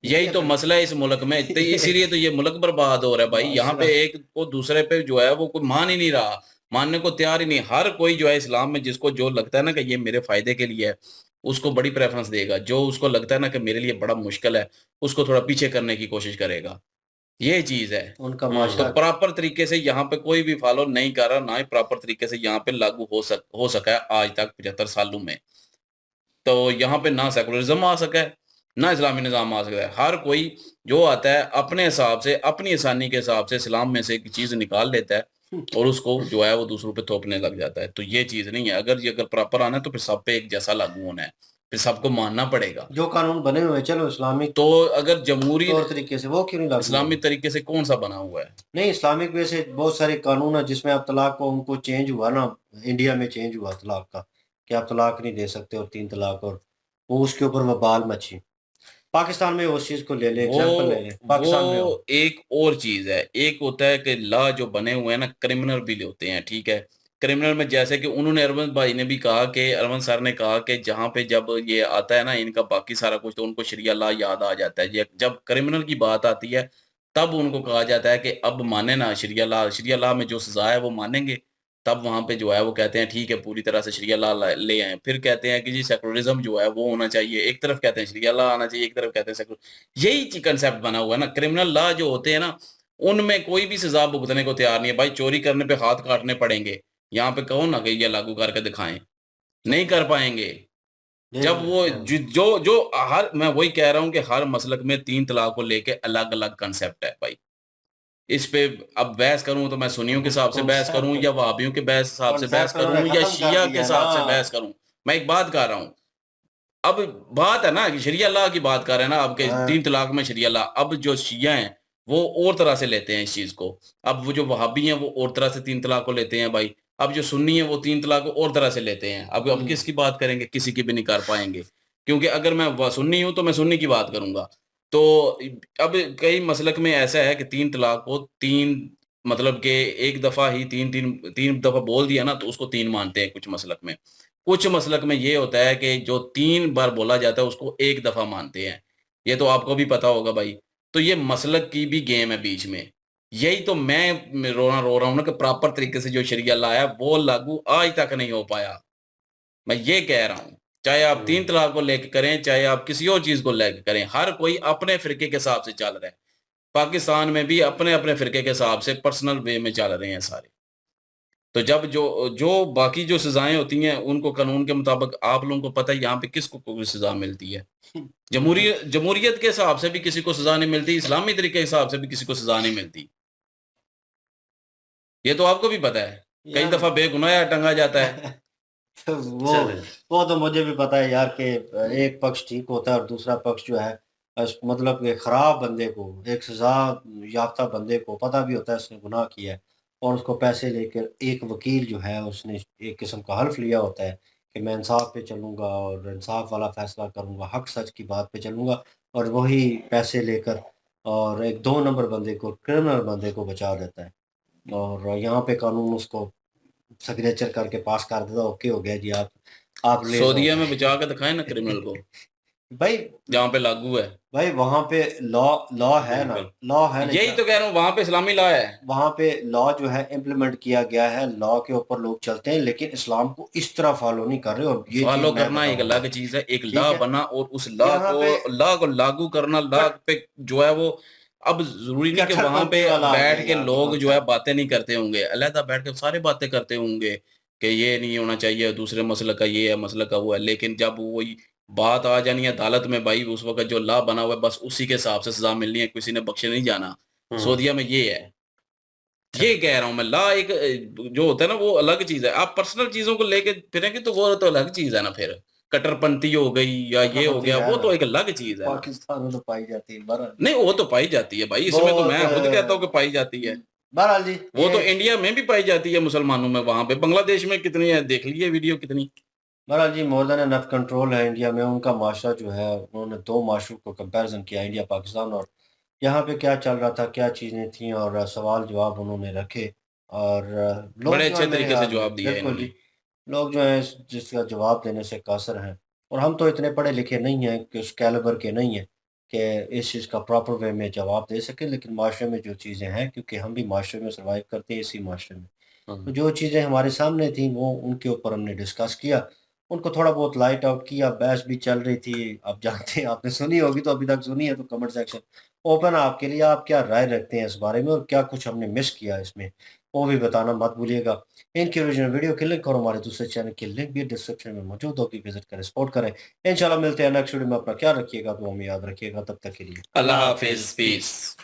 یہی تو مسئلہ ہے اس ملک میں، تو اسی لیے تو یہ ملک برباد ہو رہا ہے بھائی. یہاں پہ ایک کو دوسرے پہ جو ہے وہ کوئی مان ہی نہیں رہا، ماننے کو تیار ہی نہیں. ہر کوئی جو ہے اسلام میں جس کو جو لگتا ہے نا کہ یہ میرے فائدے کے لیے ہے اس کو بڑی پریفرنس دے گا، جو اس کو لگتا ہے نا کہ میرے لیے بڑا مشکل ہے اس کو تھوڑا پیچھے کرنے کی کوشش کرے گا. یہ چیز ہے. ان کا تو معاشرہ پراپر طریقے سے یہاں پہ کوئی بھی فالو نہیں کر رہا، نہ ہی پراپر طریقے سے یہاں پہ لاگو ہو سکا ہے آج تک 75 سالوں میں. تو یہاں پہ نہ سیکولرزم آ سکا ہے نہ اسلامی نظام آ سکتا ہے. ہر کوئی جو آتا ہے اپنے حساب سے اپنی آسانی کے حساب سے اسلام میں سے ایک چیز نکال لیتا ہے اور اس کو جو ہے وہ دوسروں پہ تھوپنے لگ جاتا ہے. تو یہ چیز نہیں ہے. اگر پراپر آنا ہے تو پھر سب پہ ایک جیسا لاگو ہونا ہے، پھر سب کو ماننا پڑے گا. جو قانون بنے ہوئے چلو اسلامک تو اگر جمہوری طور طریقے سے وہ کیوں نہیں لاگو اسلامی طریقے سے کون سا بنا ہوا ہے؟ نہیں، اسلامک وے سے بہت سارے قانون ہیں جس میں اب طلاق کو ان کو چینج ہوا نا، انڈیا میں چینج ہوا طلاق کا کہ آپ طلاق نہیں دے سکتے اور 3 طلاق، اور وہ اس کے اوپر وبال مچی. پاکستان میں اس چیز کو لے لے، ایگزامپل لے لے پاکستان میں ہو. وہ ایک اور چیز ہے. ایک ہوتا ہے کہ لا جو بنے ہوئے ہیں نا کرمنل بل ہوتے ہیں، ٹھیک ہے. کرمنل میں جیسے کہ انہوں نے ارون بھائی نے بھی کہا کہ ارون سر نے کہا کہ جہاں پہ جب یہ آتا ہے نا ان کا باقی سارا کچھ تو ان کو شریعہ لا یاد آ جاتا ہے. جب کرمنل کی بات آتی ہے تب ان کو کہا جاتا ہے کہ اب مانے نا شریعہ لا میں جو سزا ہے وہ مانیں گے. تب وہاں پہ جو ہے وہ کہتے ہیں ٹھیک ہے پوری طرح سے شریعہ لا لے آئیں. پھر کہتے ہیں کہ جی سیکولرزم جو ہے وہ ہونا چاہیے. ایک طرف کہتے ہیں شریعہ لا آنا چاہیے، ایک طرف کہتے ہیں سیکولر. یہی کنسیپٹ بنا ہوا ہے نا. کرمنل لا جو ہوتے ہیں نا ان میں کوئی بھی سزا بھگتنے کو تیار نہیں ہے. بھائی چوری کرنے پہ ہاتھ کاٹنے پڑیں گے، یہاں پہ کہو نا کہ یہ لاگو کر کے دکھائیں، نہیں کر پائیں گے. جب وہ جو ہر میں وہی کہہ رہا ہوں کہ ہر مسلک میں 3 طلاق کو لے کے الگ الگ کنسیپٹ ہے بھائی. اس پہ اب بحث کروں تو میں سنیوں کے حساب سے بحث کروں یا وہابیوں کے حساب سے بحث کروں یا شیعہ کے حساب سے بحث کروں. میں ایک بات کر رہا ہوں. اب بات ہے نا کہ شریعہ اللہ کی بات کر رہے ہیں نا اب کہ 3 طلاق میں شریعہ اللہ. اب جو شیعہ ہیں وہ اور طرح سے لیتے ہیں اس چیز کو. اب وہ جو وہابی ہیں وہ اور طرح سے 3 طلاق کو لیتے ہیں بھائی. اب جو سنی ہیں وہ 3 طلاق کو اور طرح سے لیتے ہیں. اب کس کی بات کریں گے؟ کسی کی بھی نہیں کر پائیں گے، کیونکہ اگر میں سنی ہوں تو میں سنی کی بات کروں گا. تو اب کئی مسلک میں ایسا ہے کہ 3 طلاق کو 3 مطلب کہ ایک دفعہ ہی تین دفعہ بول دیا نا تو اس کو 3 مانتے ہیں کچھ مسلک میں. کچھ مسلک میں یہ ہوتا ہے کہ جو 3 بار بولا جاتا ہے اس کو ایک دفعہ مانتے ہیں. یہ تو آپ کو بھی پتا ہوگا بھائی. تو یہ مسلک کی بھی گیم ہے بیچ میں. یہی تو میں رو رہا ہوں نا کہ پراپر طریقے سے جو شریعہ لایا وہ لاگو آج تک نہیں ہو پایا. میں یہ کہہ رہا ہوں چاہے آپ 3 طلاق کو لے کے کریں چاہے آپ کسی اور چیز کو لے کے کریں، ہر کوئی اپنے فرقے کے حساب سے چل رہا ہے. پاکستان میں بھی اپنے اپنے فرقے کے حساب سے پرسنل وے میں چل رہے ہیں سارے. تو جب جو باقی جو سزائیں ہوتی ہیں ان کو قانون کے مطابق آپ لوگوں کو پتہ ہے یہاں پہ کس کو کوئی سزا ملتی ہے. جمہوریت کے حساب سے بھی کسی کو سزا نہیں ملتی، اسلامی طریقے کے حساب سے بھی کسی کو سزا نہیں ملتی. یہ تو آپ کو بھی پتہ ہے. کئی دفعہ بے گناہ ٹنگا جاتا ہے. وہ تو مجھے بھی پتا ہے یار کہ ایک پکش ٹھیک ہوتا ہے اور دوسرا پکش جو ہے مطلب کہ خراب بندے کو، ایک سزا یافتہ بندے کو پتہ بھی ہوتا ہے اس نے گناہ کیا ہے اور اس کو پیسے لے کر ایک وکیل جو ہے اس نے ایک قسم کا حلف لیا ہوتا ہے کہ میں انصاف پہ چلوں گا اور انصاف والا فیصلہ کروں گا، حق سچ کی بات پہ چلوں گا، اور وہی پیسے لے کر اور ایک 2 نمبر بندے کو، کرمنل بندے کو بچا دیتا ہے. اور یہاں پہ قانون اس کو سگنیچر کر کے پاس کر دیتا، اوکے ہو گیا جی آپ لے سعودیہ میں بچا کے دکھائیں نا کرمنل کو بھائی جہاں پہ لاگو ہے. بھائی وہاں پہ لا ہے نا، لا ہے. یہی تو کہہ رہا ہوں وہاں پہ اسلامی لا ہے. وہاں پہ لا جو ہے امپلیمنٹ کیا گیا ہے، لا کے اوپر لوگ چلتے ہیں لیکن اسلام کو اس طرح فالو نہیں کر رہے. اور یہ فالو کرنا ایک الگ چیز ہے. ایک لا بنا اور اس لا کو لاگو کرنا، لا پہ جو ہے وہ اب ضروری نہیں کہ وہاں پہ بیٹھ کے لوگ جو ہے باتیں نہیں کرتے ہوں گے، علیحدہ بیٹھ کے سارے باتیں کرتے ہوں گے کہ یہ نہیں ہونا چاہیے، دوسرے مسلک کا یہ ہے، مسلک کا وہ ہے. لیکن جب وہی بات آ جانی ہے عدالت میں بھائی اس وقت جو لا بنا ہوا ہے بس اسی کے حساب سے سزا ملنی ہے، کسی نے بخشے نہیں جانا. سعودیہ میں یہ ہے. یہ کہہ رہا ہوں میں لا ایک جو ہوتا ہے نا وہ الگ چیز ہے. آپ پرسنل چیزوں کو لے کے پھریں گے تو وہ تو الگ چیز ہے نا. پھر کٹر پنتھی ہو گئی یا یہ ہو گیا وہ تو ایک الگ چیز ہے. پاکستان میں تو پائی جاتی ہے نہیں وہ تو پائی جاتی ہے بھائی، اس میں تو میں خود کہتا ہوں کہ پائی جاتی ہے. بہرحال جی وہ تو انڈیا میں بھی پائی جاتی ہے مسلمانوں میں، وہاں پہ بنگلہ دیش میں کتنی ہے دیکھ لیے ویڈیو کتنی. بہرحال جی مور دین انف کنٹرول ہے انڈیا میں. ان کا معاشرہ جو ہے انہوں نے 2 معاشروں کو کمپیریزن کیا، انڈیا پاکستان، اور یہاں پہ کیا چل رہا تھا، کیا چیزیں تھیں، اور سوال جواب انہوں نے رکھے اور لوگ بڑے اچھے طریقے سے جواب دیا بالکل جی. لوگ جو ہیں جس کا جواب دینے سے قاصر ہیں. اور ہم تو اتنے پڑھے لکھے نہیں ہیں کہ اس کیلیبر کے نہیں ہیں کہ اس چیज़ کا پراپر وے میں جواب دے سکیں، لیکن معاشرے میں جو چیزیں ہیں، کیونکہ ہم بھی معاشرے میں سروائیو کرتے ہیں اسی معاشرے میں، تو جو چیزیں ہمارے سامنے تھیں وہ ان کے اوپر ہم نے ڈسکس کیا، ان کو تھوڑا بہت لائٹ آؤٹ کیا، بحث بھی چل رہی تھی، آپ جانتے ہیں، آپ نے سنی ہوگی تو ابھی تک سنی ہے تو کمنٹ سیکشن اوپن ہے آپ کے لیے، آپ کیا رائے رکھتے ہیں اس بارے میں اور کیا کچھ ہم نے مس کیا اس میں، وہ بھی بتانا مت بھولیے گا۔ ان کی اوریجنل ویڈیو کی لنک اور ہمارے دوسرے چینل کی لنک بھی ڈسکرپشن میں موجود ہوگی، وزٹ کریں، سپورٹ کریں۔ انشاءاللہ ملتے ہیں نیکسٹ ویڈیو میں، اپنا خیال رکھیے گا، تو ہمیں یاد رکھیے گا، تب تک کے لیے اللہ حافظ، پیس۔